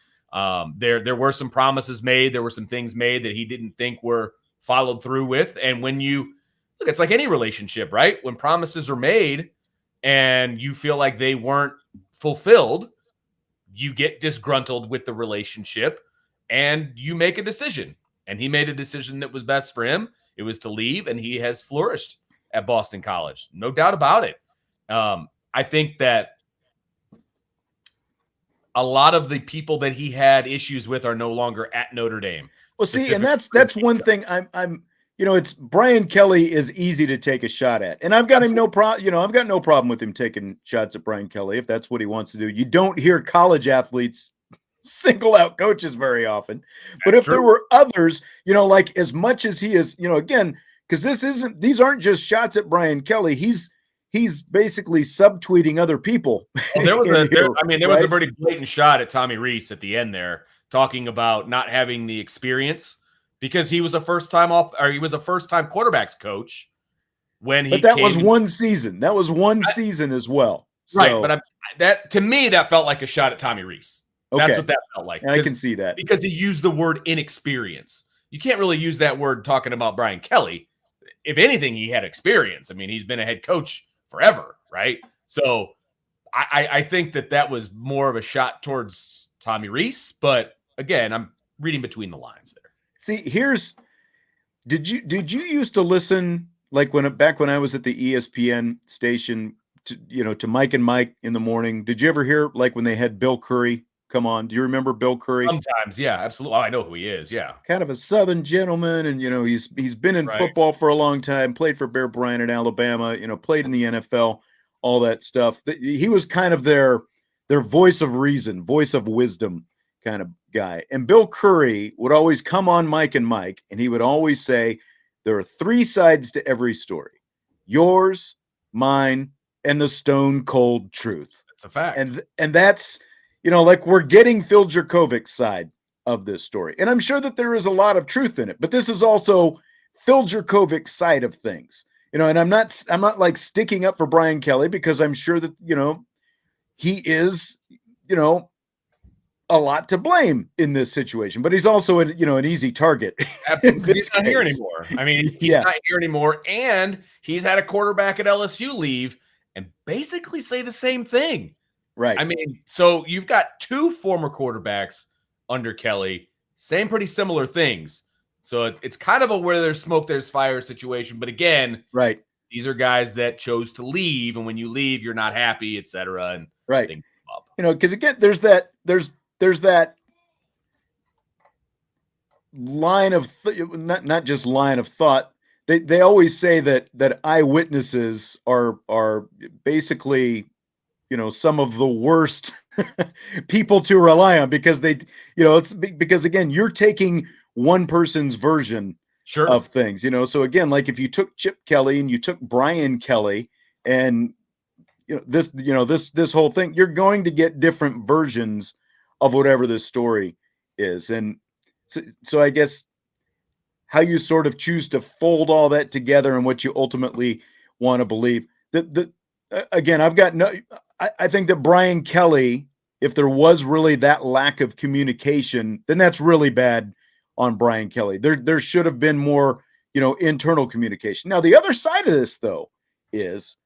There were some promises made. There were some things made that he didn't think were followed through with. And when you look, it's like any relationship, right? When promises are made and you feel like they weren't fulfilled, you get disgruntled with the relationship and you make a decision. And he made a decision that was best for him. It was to leave, and he has flourished at Boston College. No doubt about it. I think that a lot of the people that he had issues with are no longer at Notre Dame. Well, see, and that's one thing I'm it's Brian Kelly is easy to take a shot at. And I've got him I've got no problem with him taking shots at Brian Kelly if that's what he wants to do. You don't hear college athletes single out coaches very often. But if there were others, like as much as he is, again, because these aren't just shots at Brian Kelly. He's basically subtweeting other people. Well, there was a pretty blatant shot at Tommy Rees at the end there, talking about not having the experience because he was a first-time quarterbacks coach when he. But that was one season. That was one season as well. Right, but that to me that felt like a shot at Tommy Rees. That's what that felt like. I can see that because he used the word inexperience. You can't really use that word talking about Brian Kelly. If anything, he had experience. I mean, he's been a head coach forever, right? So I think that was more of a shot towards Tommy Rees, but again, I'm reading between the lines there. See, did you used to listen like back when I was at the ESPN station to Mike and Mike in the morning? Did you ever hear like when they had Bill Curry come on? Do you remember Bill Curry? Sometimes, yeah, absolutely. Oh, I know who he is. Yeah, kind of a Southern gentleman, and he's been in football for a long time. Played for Bear Bryant in Alabama. Played in the NFL, all that stuff. He was kind of their voice of reason, voice of wisdom kind of guy. And Bill Curry would always come on Mike and Mike, and he would always say, "There are three sides to every story: yours, mine, and the stone cold truth." That's a fact, and that's. Like we're getting Phil Jurkovec's side of this story. And I'm sure that there is a lot of truth in it, but this is also Phil Jurkovec's side of things. And I'm not like sticking up for Brian Kelly because I'm sure that, he is, a lot to blame in this situation, but he's also an easy target. He's not here anymore. I mean, he's not here anymore. And he's had a quarterback at LSU leave and basically say the same thing. Right. I mean, so you've got two former quarterbacks under Kelly saying pretty similar things. So it's kind of a where there's smoke, there's fire situation. But again, right, these are guys that chose to leave, and when you leave, you're not happy, et cetera. And right, because again, there's that line of not just line of thought. They always say that eyewitnesses are basically. Some of the worst people to rely on because it's because again, you're taking one person's version of things, so again, like if you took Chip Kelly and you took Brian Kelly and this whole thing, you're going to get different versions of whatever this story is. And so I guess how you sort of choose to fold all that together and what you ultimately want to believe again, I think that Brian Kelly, if there was really that lack of communication, then that's really bad on Brian Kelly. There should have been more, internal communication. Now, the other side of this, though, is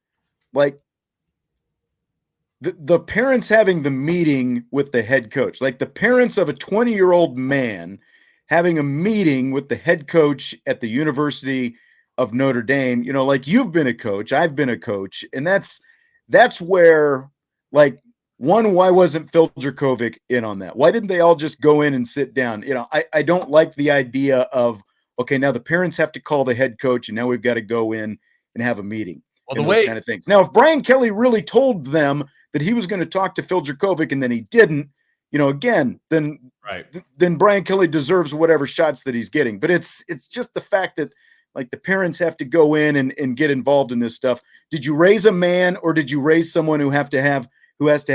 like the parents having the meeting with the head coach, like the parents of a 20-year-old man having a meeting with the head coach at the University of Notre Dame, like you've been a coach, I've been a coach, and that's where, like, one, why wasn't Phil Jurkovec in on that? Why didn't they all just go in and sit down? I don't like the idea of, okay, now the parents have to call the head coach, and now we've got to go in and have a meeting. Well, those kind of things. Now, if Brian Kelly really told them that he was going to talk to Phil Jurkovec and then he didn't, again, then Brian Kelly deserves whatever shots that he's getting. But it's just the fact that, like, the parents have to go in and get involved in this stuff. Did you raise a man or did you raise someone who has to have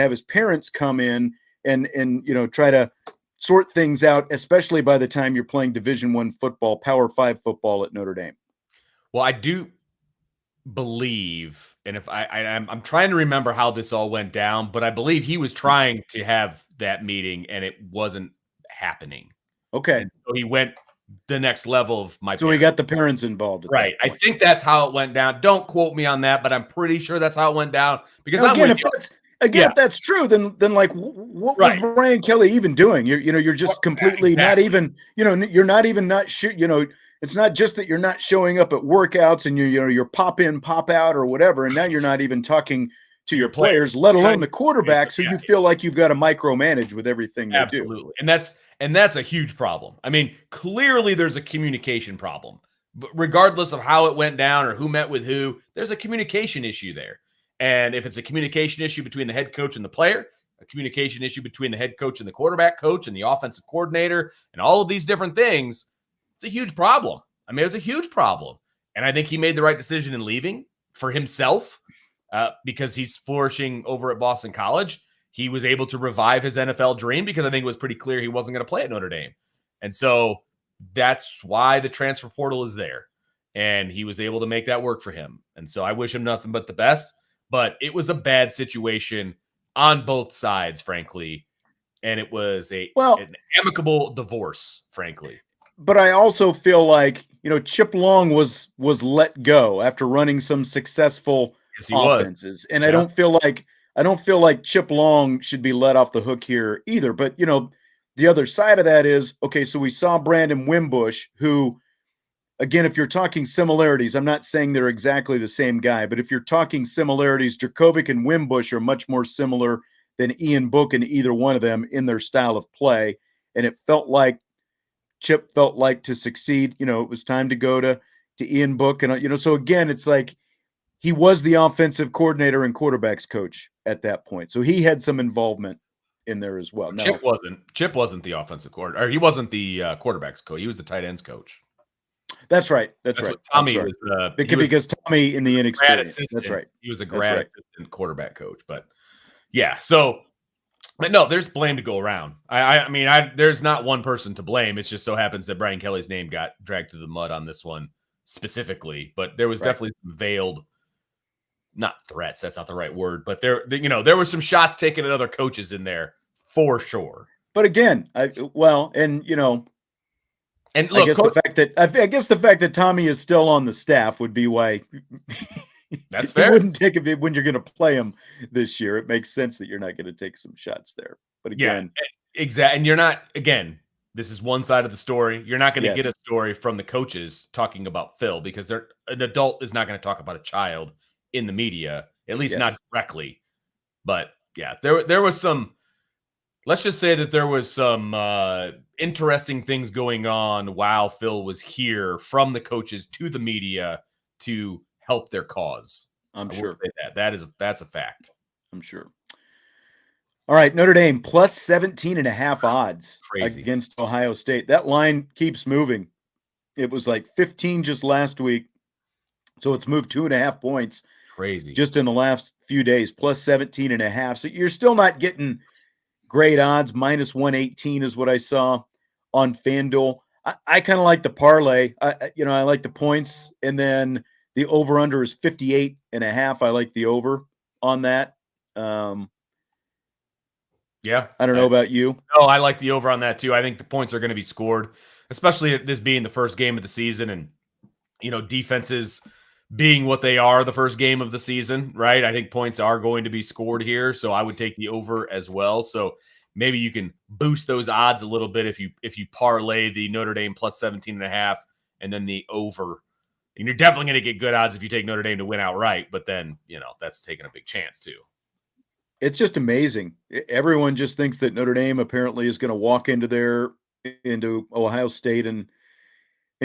his parents come in and try to sort things out, especially by the time you're playing Division I football, Power 5 football at Notre Dame. Well, I do believe, and if I'm trying to remember how this all went down, but I believe he was trying to have that meeting and it wasn't happening. Okay. And so he went the next level of my So we got the parents involved. Right. I think that's how it went down. Don't quote me on that, but I'm pretty sure that's how it went down. Because now, if that's true, then like what was Brian Kelly even doing? You're just completely not even, you're not even it's not just that you're not showing up at workouts and you're pop in, pop out or whatever, and now you're not even talking to your players, let alone the quarterbacks, who you feel like you've got to micromanage with everything they do. Absolutely. And that's a huge problem. I mean, clearly there's a communication problem. But regardless of how it went down or who met with who, there's a communication issue there. And if it's a communication issue between the head coach and the player, a communication issue between the head coach and the quarterback coach and the offensive coordinator and all of these different things, it's a huge problem. I mean, it was a huge problem. And I think he made the right decision in leaving for himself because he's flourishing over at Boston College. He was able to revive his NFL dream because I think it was pretty clear he wasn't going to play at Notre Dame. And so that's why the transfer portal is there. And he was able to make that work for him. And so I wish him nothing but the best. But it was a bad situation on both sides, frankly. And it was an amicable divorce, frankly. But I also feel like, Chip Long was let go after running some successful offenses. And I don't feel like Chip Long should be let off the hook here either. But, the other side of that is, okay, so we saw Brandon Wimbush, who, again, if you're talking similarities, I'm not saying they're exactly the same guy, but if you're talking similarities, Jurkovec and Wimbush are much more similar than Ian Book and either one of them in their style of play. And it felt like Chip felt like to succeed, it was time to go to Ian Book. And, so again, it's like he was the offensive coordinator and quarterbacks coach at that point. So he had some involvement in there as well. Chip wasn't the offensive coordinator, or he wasn't the quarterbacks coach. He was the tight ends coach. That's right. That's right. Tommy was because Tommy in the inexperience. That's right. He was a grad assistant quarterback coach. But yeah, but no, there's blame to go around. I mean, there's not one person to blame. It just so happens that Brian Kelly's name got dragged through the mud on this one specifically. But there was definitely some veiled, not threats. That's not the right word. But there were some shots taken at other coaches in there for sure. But again, And look, I guess the fact that Tommy is still on the staff would be why that's fair. You wouldn't take it when you're going to play him this year. It makes sense that you're not going to take some shots there. But again, exactly. And you're not, again, this is one side of the story. You're not going to get a story from the coaches talking about Phil because an adult is not going to talk about a child in the media, at least not directly. But yeah, there was some. Let's just say that there was some interesting things going on while Phil was here from the coaches to the media to help their cause. I'm sure that's a fact. I'm sure. All right, Notre Dame plus 17.5 odds against Ohio State. That line keeps moving. It was like 15 just last week, so it's moved 2.5 points. Crazy. Just in the last few days, plus 17.5. So you're still not getting great odds. Minus 118 is what I saw on FanDuel. I kind of like the parlay. I like the points, and then the over-under is 58.5. I like the over on that. Yeah. I don't know about you. No, I like the over on that too. I think the points are going to be scored, especially this being the first game of the season and, defenses being what they are the first game of the season, right? I think points are going to be scored here. So I would take the over as well. So maybe you can boost those odds a little bit if you parlay the Notre Dame plus 17.5 and then the over. And you're definitely going to get good odds if you take Notre Dame to win outright, but then, that's taking a big chance too. It's just amazing. Everyone just thinks that Notre Dame apparently is going to walk into Ohio State and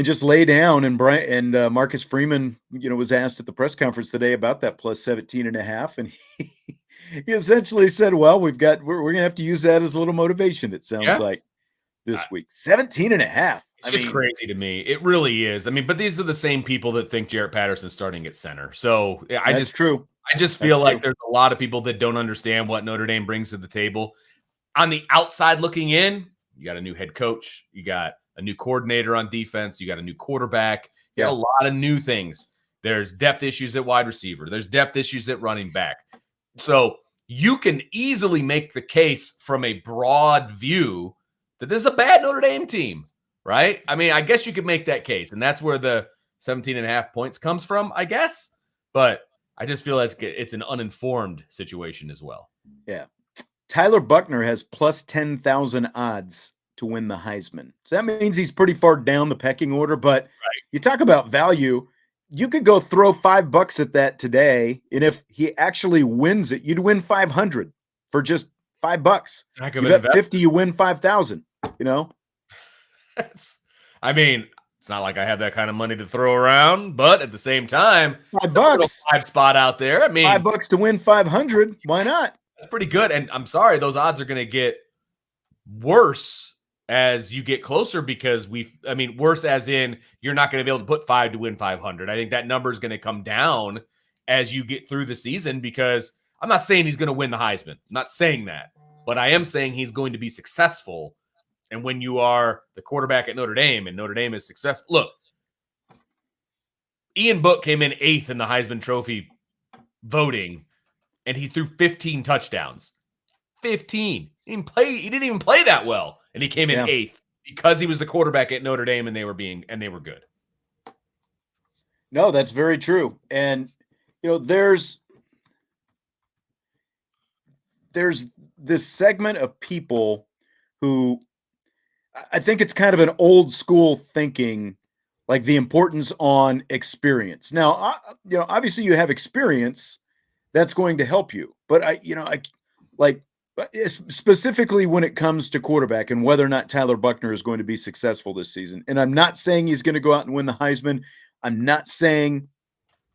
just lay down. And Marcus Freeman, was asked at the press conference today about that plus 17.5. And he essentially said, well, we're going to have to use that as a little motivation. It sounds like this week, 17.5. It's just crazy to me. It really is. I mean, but these are the same people that think Jarrett Patterson's starting at center. So That's true. I just feel like there's a lot of people that don't understand what Notre Dame brings to the table. on the outside looking in, you got a new head coach, you got a new coordinator on defense, you got a new quarterback, you got a lot of new things. There's depth issues at wide receiver. There's depth issues at running back. So you can easily make the case from a broad view that this is a bad Notre Dame team, right? I mean, I guess you could make that case, and that's where the 17.5 points comes from, I guess. But I just feel like it's an uninformed situation as well. Yeah. Tyler Buchner has plus 10,000 odds to win the Heisman. So that means he's pretty far down the pecking order, but you talk about value. You could go throw $5 at that today, and if he actually wins it, you'd win 500 for just $5. You bet 50, you win 5,000. You know, I mean, it's not like I have that kind of money to throw around, but at the same time, $5, 5 spot out there. I mean, $5 to win 500. Why not? That's pretty good. And I'm sorry, those odds are going to get worse as you get closer because worse as in you're not going to be able to put 5 to win 500. I think that number is going to come down as you get through the season because I'm not saying he's going to win the Heisman. I'm not saying that, but I am saying he's going to be successful. And when you are the quarterback at Notre Dame and Notre Dame is successful, look, Ian Book came in 8th in the Heisman Trophy voting, and he threw 15 touchdowns. 15. He didn't even play that well, and he came in 8th because he was the quarterback at Notre Dame, and they were good. No, that's very true. And there's this segment of people who I think it's kind of an old school thinking, like the importance on experience. Now, obviously you have experience that's going to help you, but specifically when it comes to quarterback and whether or not Tyler Buchner is going to be successful this season. And I'm not saying he's going to go out and win the Heisman. I'm not saying,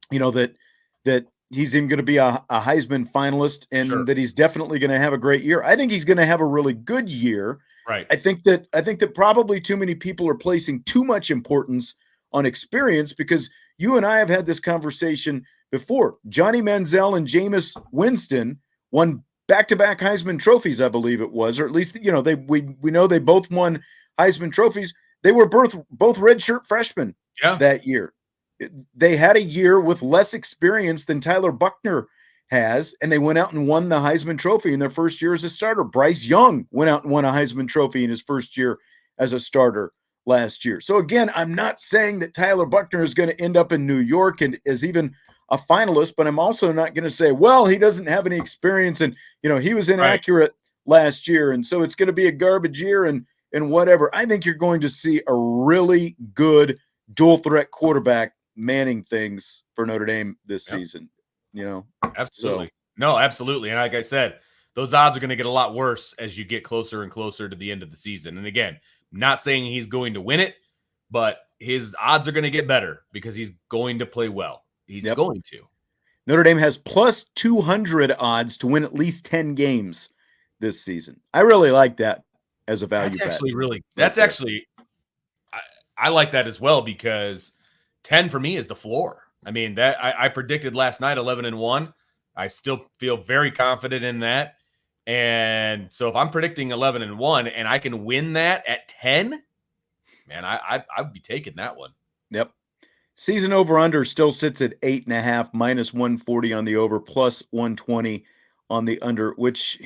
that he's even going to be a Heisman finalist and that he's definitely going to have a great year. I think he's going to have a really good year. Right. I think that probably too many people are placing too much importance on experience because you and I have had this conversation before. Johnny Manziel and Jameis Winston won back-to-back Heisman trophies, I believe it was, or at least we know they both won Heisman trophies. They were both redshirt freshmen that year. They had a year with less experience than Tyler Buchner has, and they went out and won the Heisman Trophy in their first year as a starter. Bryce Young went out and won a Heisman Trophy in his first year as a starter last year. So again, I'm not saying that Tyler Buchner is going to end up in New York and is even a finalist, but I'm also not going to say, well, he doesn't have any experience and, he was inaccurate last year. And so it's going to be a garbage year and whatever. I think you're going to see a really good dual threat quarterback manning things for Notre Dame this season. Absolutely. No, absolutely. And like I said, those odds are going to get a lot worse as you get closer and closer to the end of the season. And again, I'm not saying he's going to win it, but his odds are going to get better because he's going to play well. He's going to. Notre Dame has plus 200 odds to win at least 10 games this season. I really like that as a value bet. I like that as well because 10 for me is the floor. I mean, that I predicted last night 11-1. I still feel very confident in that. And so if I'm predicting 11-1 and I can win that at 10, man, I'd be taking that one. Yep. Season over under still sits at 8.5, minus 140 on the over, plus 120 on the under, which,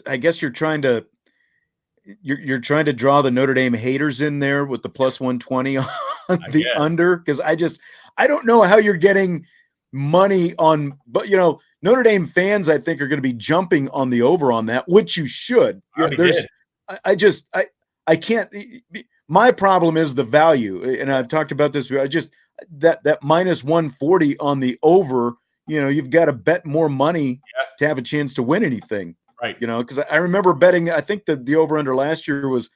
I guess you're trying to draw the Notre Dame haters in there with the plus 120 on the under. Cause I don't know how you're getting money on, but Notre Dame fans, I think, are going to be jumping on the over on that, which you should. I can't. My problem is the value, and I've talked about this. That minus 140 on the over. You've got to bet more money to have a chance to win anything. Right. Because I remember betting. I think the over under last year was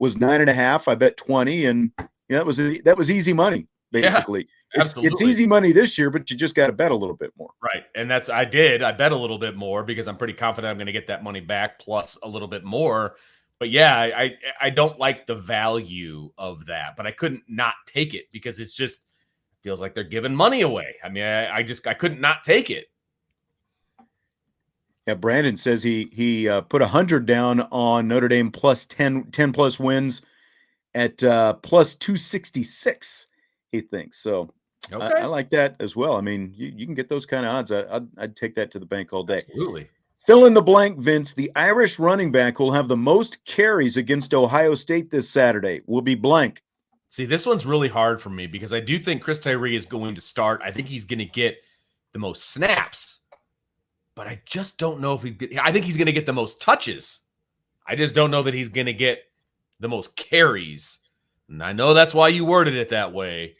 9.5. I bet 20, and that was easy money basically. Yeah. It's easy money this year, but you just got to bet a little bit more. Right. And I bet a little bit more because I'm pretty confident I'm going to get that money back plus a little bit more. But yeah, I don't like the value of that, but I couldn't not take it because it's just feels like they're giving money away. I mean, I couldn't not take it. Yeah, Brandon says he put 100 down on Notre Dame plus 10 plus wins at plus 266, he thinks. So I Okay. like that as well. I mean, you can get those kind of odds. I'd take that to the bank all day. Absolutely. Fill in the blank, Vince. The Irish running back will have the most carries against Ohio State this Saturday. Will be blank. See, this one's really hard for me because I do think Chris Tyree is going to start. I think he's going to get the most snaps, but I just don't know if I think he's going to get the most touches. I just don't know that he's going to get the most carries. And I know that's why you worded it that way.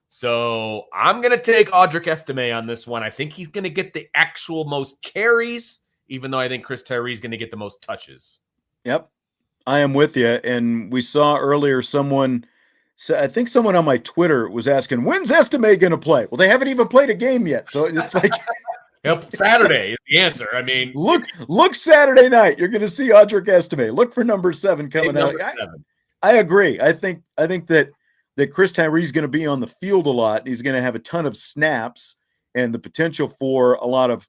So I'm going to take Audric Estime on this one. I think he's going to get the actual most carries, even though I think Chris Tyree is going to get the most touches. Yep, I am with you. And we saw earlier I think someone on my Twitter was asking, when's Estime going to play? Well, they haven't even played a game yet. So it's like Yep, Saturday is the answer. I mean, look Saturday night. You're going to see Audric Estime. Look for number 7 coming out. I agree. I think that Chris Tyree is going to be on the field a lot. He's going to have a ton of snaps and the potential for a lot of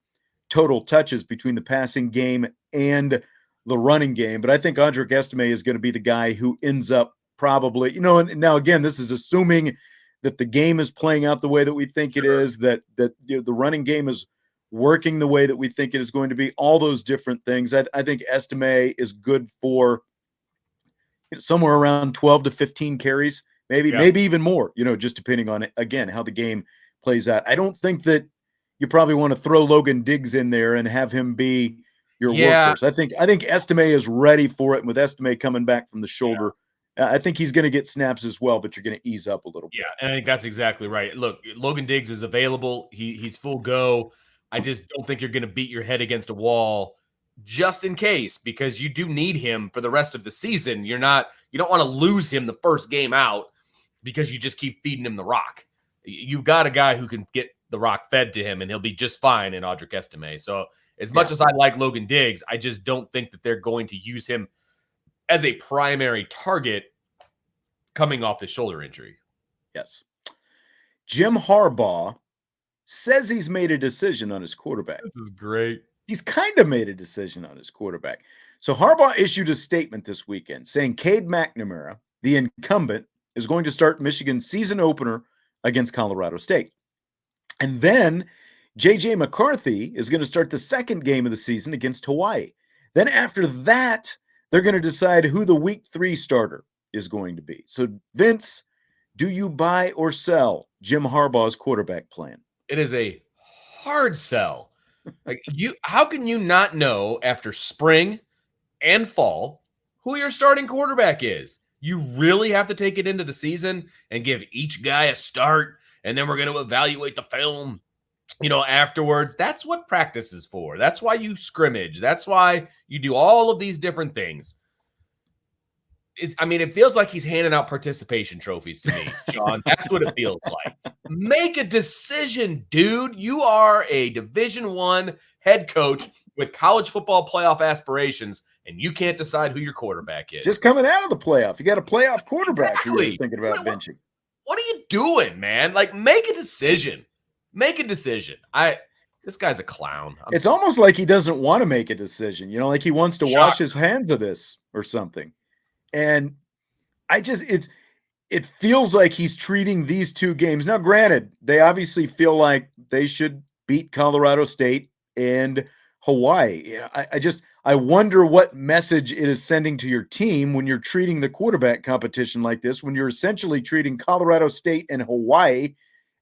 total touches between the passing game and the running game. But I think Audric Estime is going to be the guy who ends up probably, and now again, this is assuming that the game is playing out the way that we think it is, that the running game is working the way that we think it is going to be, all those different things. I think Estime is good for somewhere around 12 to 15 carries, maybe even more, just depending on, again, how the game plays out. I don't think that you probably want to throw Logan Diggs in there and have him be your workhorse. I think Estime is ready for it. And with Estime coming back from the shoulder, I think he's going to get snaps as well, but you're going to ease up a little bit. Yeah, and I think that's exactly right. Look, Logan Diggs is available. He's full go. I just don't think you're going to beat your head against a wall just in case, because you do need him for the rest of the season. You don't want to lose him the first game out because you just keep feeding him the rock. You've got a guy who can get the rock fed to him, and he'll be just fine in Audric Estime. So as much as I like Logan Diggs, I just don't think that they're going to use him as a primary target coming off the shoulder injury. Yes. Jim Harbaugh says he's made a decision on his quarterback. This is great. He's kind of made a decision on his quarterback. So Harbaugh issued a statement this weekend saying Cade McNamara, the incumbent, is going to start Michigan's season opener against Colorado State. And then J.J. McCarthy is going to start the second game of the season against Hawaii. Then after that, they're going to decide who the week 3 starter is going to be. So, Vince, do you buy or sell Jim Harbaugh's quarterback plan? It is a hard sell. How can you not know after spring and fall who your starting quarterback is? You really have to take it into the season and give each guy a start, and then we're going to evaluate the film, afterwards. That's what practice is for. That's why you scrimmage. That's why you do all of these different things. It feels like he's handing out participation trophies to me, Sean. That's what it feels like. Make a decision, dude. You are a Division I head coach with college football playoff aspirations, and you can't decide who your quarterback is. Just coming out of the playoff. You got a playoff quarterback exactly. who you're thinking about benching. What are you doing, man? Make a decision. Make a decision. This guy's a clown. It's almost like he doesn't want to make a decision. Like he wants to wash his hands of this or something. And it feels like he's treating these 2 games. Now, granted, they obviously feel like they should beat Colorado State and Hawaii. I wonder what message it is sending to your team when you're treating the quarterback competition like this, when you're essentially treating Colorado State and Hawaii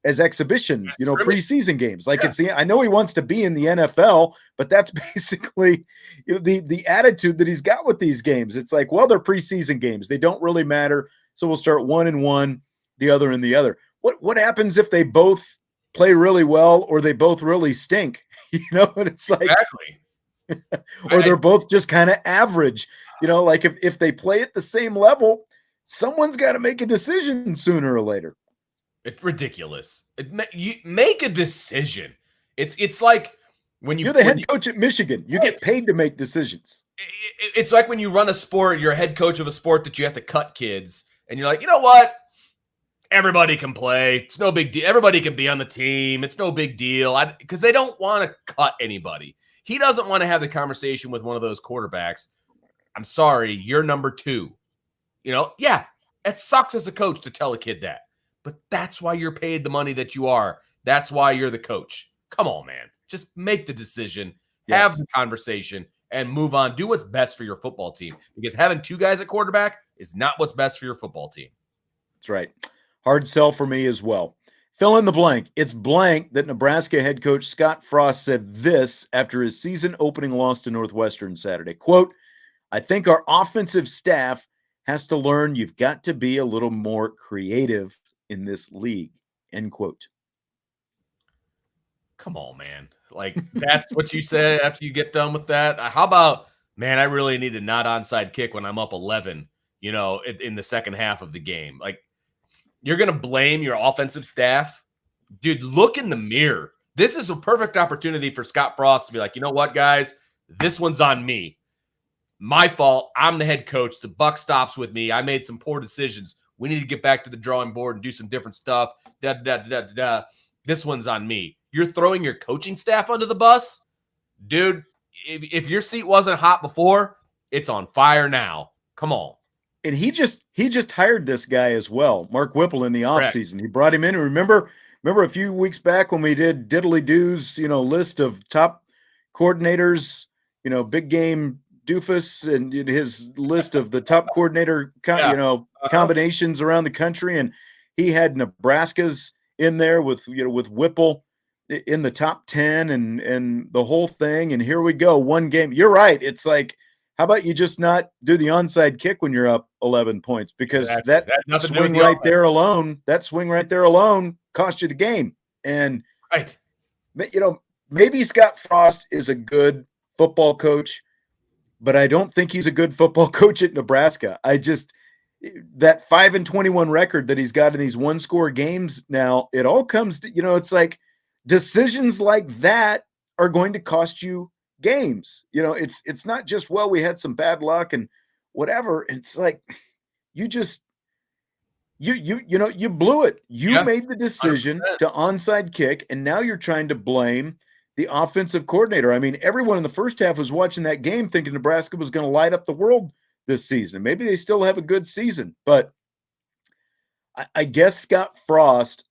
as exhibition, preseason games. I know he wants to be in the NFL, but that's basically the attitude that he's got with these games. It's like, well, they're preseason games. They don't really matter. So we'll start one and one, the other and the other. What happens if they both play really well or they both really stink? And it's like, exactly. or they're both just kind of average, if they play at the same level, someone's got to make a decision sooner or later. It's ridiculous. You make a decision. It's like when you're the head coach at Michigan, you get paid to make decisions. It's like when you run a sport, you're a head coach of a sport that you have to cut kids, and you're like, you know what? Everybody can play. It's no big deal. Everybody can be on the team. It's no big deal. Because they don't want to cut anybody. he doesn't want to have the conversation with one of those quarterbacks. I'm sorry, you're number 2. Yeah, it sucks as a coach to tell a kid that, but that's why you're paid the money that you are. That's why you're the coach. Come on, man. Just make the decision, have the conversation, and move on. Do what's best for your football team, because having 2 guys at quarterback is not what's best for your football team. That's right. Hard sell for me as well. Fill in the blank. It's blank that Nebraska head coach Scott Frost said this after his season opening loss to Northwestern Saturday. Quote, "I think our offensive staff has to learn you've got to be a little more creative in this league." End quote. Come on, man. Like, that's what you said after you get done with that? How about, man, I really need a not onside kick when I'm up 11, in the second half of the game. Like, you're going to blame your offensive staff? Dude, look in the mirror. This is a perfect opportunity for Scott Frost to be like, you know what, guys? This one's on me. My fault. I'm the head coach. The buck stops with me. I made some poor decisions. We need to get back to the drawing board and do some different stuff. This one's on me. You're throwing your coaching staff under the bus? Dude, if your seat wasn't hot before, it's on fire now. Come on. And he just hired this guy as well, Mark Whipple, in the offseason. He brought him in. Remember a few weeks back when we did Diddly Do's, list of top coordinators, big game doofus, and his list of the top coordinator, combinations around the country. And he had Nebraska's in there with Whipple in the top 10 and the whole thing. And here we go. One game. You're right. It's like, how about you just not do the onside kick when you're up 11 points? Because that swing right there alone cost you the game. And, maybe Scott Frost is a good football coach, but I don't think he's a good football coach at Nebraska. That 5-21 record that he's got in these 1-score games now, it all comes to, it's like decisions like that are going to cost you games. It's not just, well, we had some bad luck and whatever. It's like you blew it. You made the decision 100%. To onside kick, and now you're trying to blame the offensive coordinator. I mean, everyone in the first half was watching that game thinking Nebraska was going to light up the world this season. Maybe they still have a good season, but I guess Scott Frost,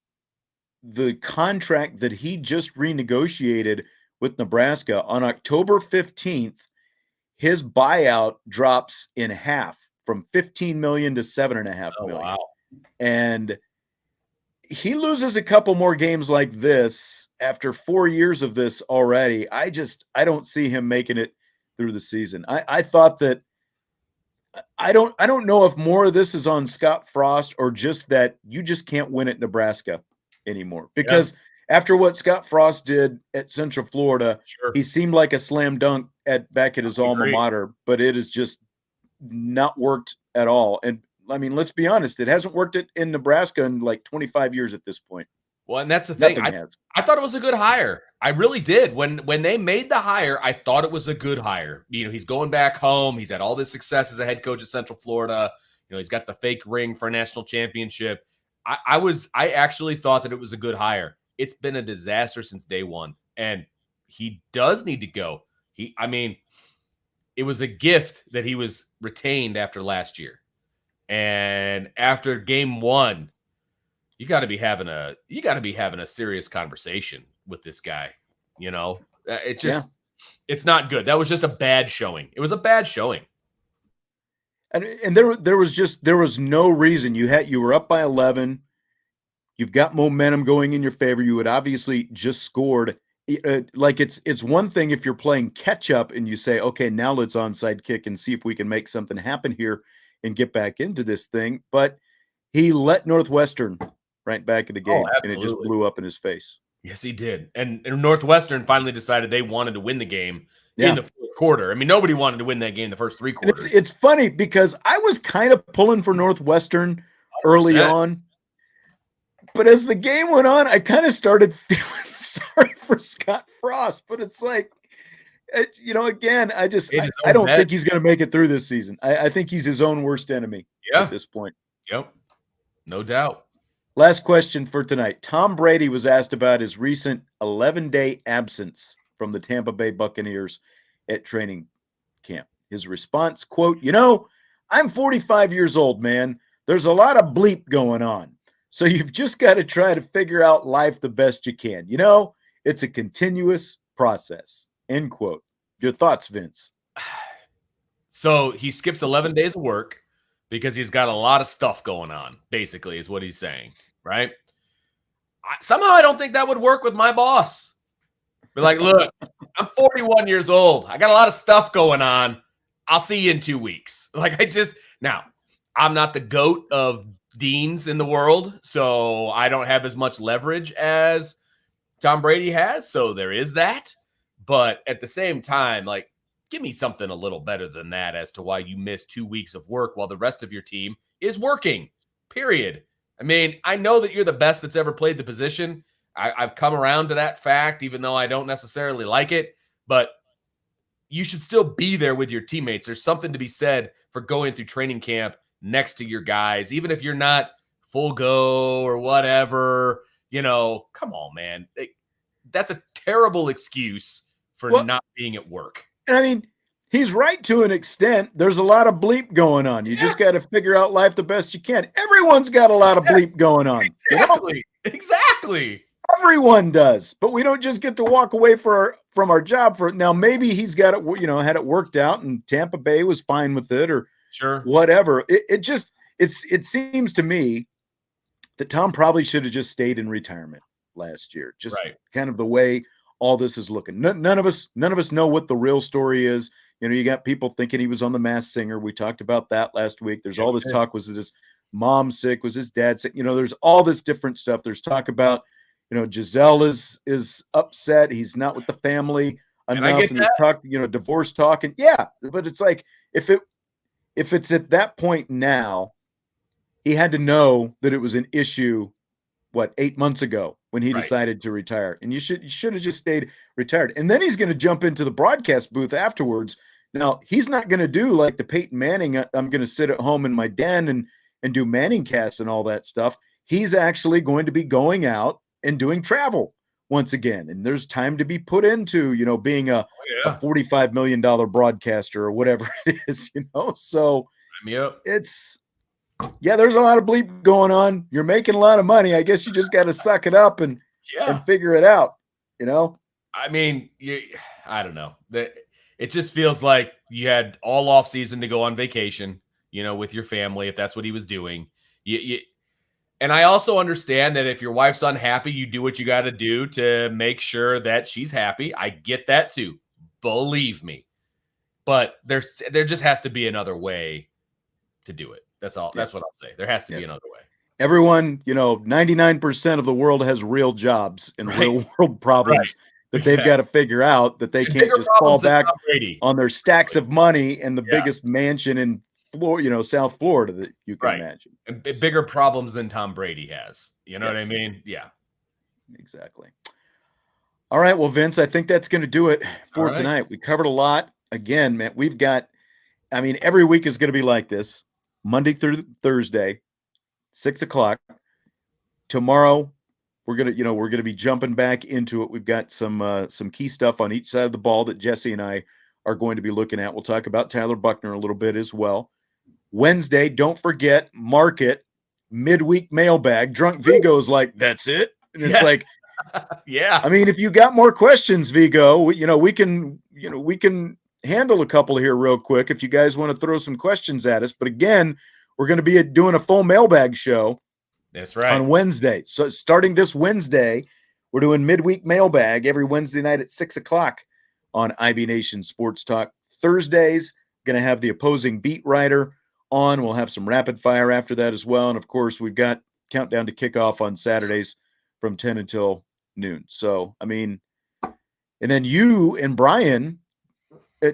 the contract that he just renegotiated with Nebraska on October 15th, his buyout drops in half from $15 million to $7.5 million. Wow. And he loses a couple more games like this after 4 years of this already. I don't see him making it through the season. I thought that I don't know if more of this is on Scott Frost or just that you just can't win at Nebraska anymore, because after what Scott Frost did at Central Florida, he seemed like a slam dunk back at his alma mater, but it has just not worked at all. And I mean, let's be honest, it hasn't worked in Nebraska in like 25 years at this point. Well, and that's the thing. I thought it was a good hire. I really did. When they made the hire, I thought it was a good hire. He's going back home. He's had all this success as a head coach at Central Florida. He's got the fake ring for a national championship. I actually thought that it was a good hire. It's been a disaster since day one, and he does need to go. It was a gift that he was retained after last year, and after game 1, you got to be having a serious conversation with this guy. It's not good. That was just a bad showing. It was a bad showing. And there was no reason. You were up by 11. You've got momentum going in your favor. You had obviously just scored. Like it's one thing if you're playing catch up and you say, okay, now let's onside kick and see if we can make something happen here and get back into this thing. But he let Northwestern right back in the game, and it just blew up in his face. Yes, he did. And Northwestern finally decided they wanted to win the game in the fourth quarter. I mean, nobody wanted to win that game the first 3 quarters. It's funny because I was kind of pulling for Northwestern early 100%. On. But as the game went on, I kind of started feeling sorry for Scott Frost. But it's like, again, I don't think he's going to make it through this season. I think he's his own worst enemy at this point. Yep, no doubt. Last question for tonight. Tom Brady was asked about his recent 11-day absence from the Tampa Bay Buccaneers at training camp. His response, quote, I'm 45 years old, man. There's a lot of bleep going on. So you've just got to try to figure out life the best you can. It's a continuous process, end quote. Your thoughts, Vince? So he skips 11 days of work because he's got a lot of stuff going on, basically, is what he's saying, right? Somehow I don't think that would work with my boss. Be like, look, I'm 41 years old. I got a lot of stuff going on. I'll see you in 2 weeks. Now, I'm not the GOAT of deans in the world, so I don't have as much leverage as Tom Brady has. So there is that. But at the same time, give me something a little better than that as to why you missed 2 weeks of work while the rest of your team is working, period. I mean, I know that you're the best that's ever played the position. I've come around to that fact, even though I don't necessarily like it, but you should still be there with your teammates. There's something to be said for going through training camp next to your guys, even if you're not full go or whatever, come on, man. That's a terrible excuse for not being at work. I mean, he's right to an extent. There's a lot of bleep going on. You just got to figure out life the best you can. Everyone's got a lot of bleep going on. Exactly. Everyone does, but we don't just get to walk away from our job for it. Now, maybe he's got it, had it worked out and Tampa Bay was fine with it or whatever. It seems to me that Tom probably should have just stayed in retirement last year. Just kind of the way all this is looking. None of us know what the real story is. You got people thinking he was on The Masked Singer. We talked about that last week. There's all this talk. Was his mom sick? Was his dad sick? There's all this different stuff. There's talk about, Giselle is upset. He's not with the family enough. And there's talk, divorce talk. And but it's like, if it's at that point now, he had to know that it was an issue, 8 months ago when he decided to retire. And you should have just stayed retired. And then he's going to jump into the broadcast booth afterwards. Now, he's not going to do like the Peyton Manning, I'm going to sit at home in my den and do Manning casts and all that stuff. He's actually going to be going out and doing travel once again. And there's time to be put into, being a $45 million broadcaster or whatever it is, So there's a lot of bleep going on. You're making a lot of money. I guess you just got to suck it up and figure it out, I mean, I don't know. It just feels like you had all off season to go on vacation, with your family, if that's what he was doing. And I also understand that if your wife's unhappy, you do what you got to do to make sure that she's happy. I get that too. Believe me. But there just has to be another way to do it. That's all. That's what I'll say. There has to be another way. Everyone, 99% of the world has real jobs and real world problems that they've got to figure out, that they can't just fall back on their stacks of money and the biggest mansion in South Florida that you can imagine. And bigger problems than Tom Brady has. You know what I mean? Yeah. Exactly. All right. Well, Vince, I think that's going to do it for tonight. We covered a lot. Again, man, we've got, every week is going to be like this. Monday through Thursday, 6:00. Tomorrow, we're gonna be jumping back into it. We've got some key stuff on each side of the ball that Jesse and I are going to be looking at. We'll talk about Tyler Buckner a little bit as well. Wednesday, don't forget, mark it, midweek mailbag. Drunk Vigo's like, that's it? And it's like, if you got more questions, Vigo, we can handle a couple here real quick if you guys want to throw some questions at us. But again, we're going to be doing a full mailbag show. That's right. On Wednesday. So starting this Wednesday, we're doing midweek mailbag every Wednesday night at 6:00 on IB Nation Sports Talk. Thursdays, going to have the opposing beat writer on. We'll have some rapid fire after that as well. And of course, we've got countdown to kickoff on Saturdays from 10 until noon. So, and then you and Brian.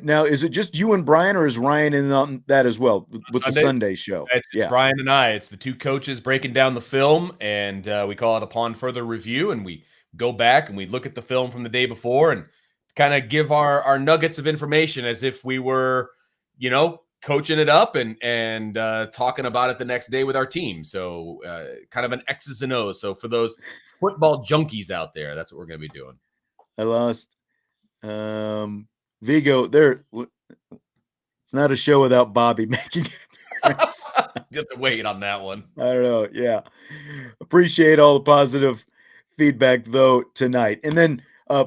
Now, is it just you and Brian, or is Ryan in on that as well with the Sunday show? It's Brian and I. It's the two coaches breaking down the film, and we call it Upon Further Review, and we go back and we look at the film from the day before and kind of give our nuggets of information as if we were, coaching it up and talking about it the next day with our team. So kind of an X's and O's. So for those football junkies out there, that's what we're going to be doing. I lost Vigo, it's not a show without Bobby making an appearance. Get to wait on that one. I don't know. Yeah. Appreciate all the positive feedback though tonight. And then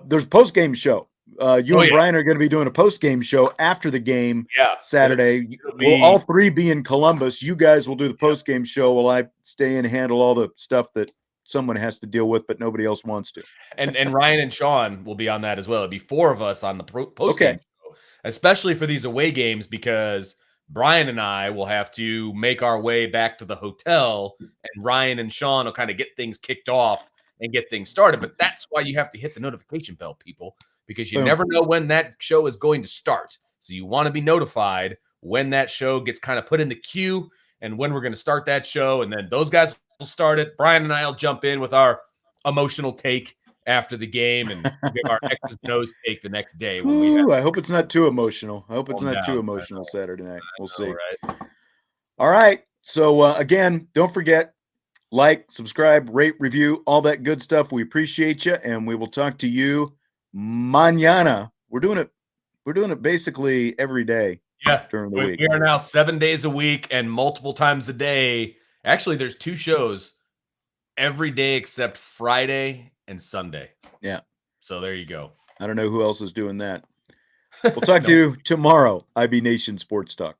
there's a post-game show. You and Brian are going to be doing a post-game show after the game Saturday. We'll all three be in Columbus. You guys will do the post-game show while I stay in and handle all the stuff that someone has to deal with, but nobody else wants to. And Ryan and Sean will be on that as well. It'll be 4 of us on the post-game show, especially for these away games, because Brian and I will have to make our way back to the hotel, and Ryan and Sean will kind of get things kicked off and get things started. But that's why you have to hit the notification bell, people, because you never know when that show is going to start. So you want to be notified when that show gets kind of put in the queue and when we're going to start that show. And then those guys will start it. Brian and I will jump in with our emotional take after the game and give our X's and O's take the next day. I hope it's not too emotional. I hope it's not too emotional Saturday night. We'll see. All right. So, again, don't forget, like, subscribe, rate, review, all that good stuff. We appreciate you, and we will talk to you mañana. We're doing it basically every day during the week. We are now 7 days a week and multiple times a day. Actually, there's 2 shows every day except Friday and Sunday. Yeah. So there you go. I don't know who else is doing that. We'll talk to you tomorrow. IB Nation Sports Talk.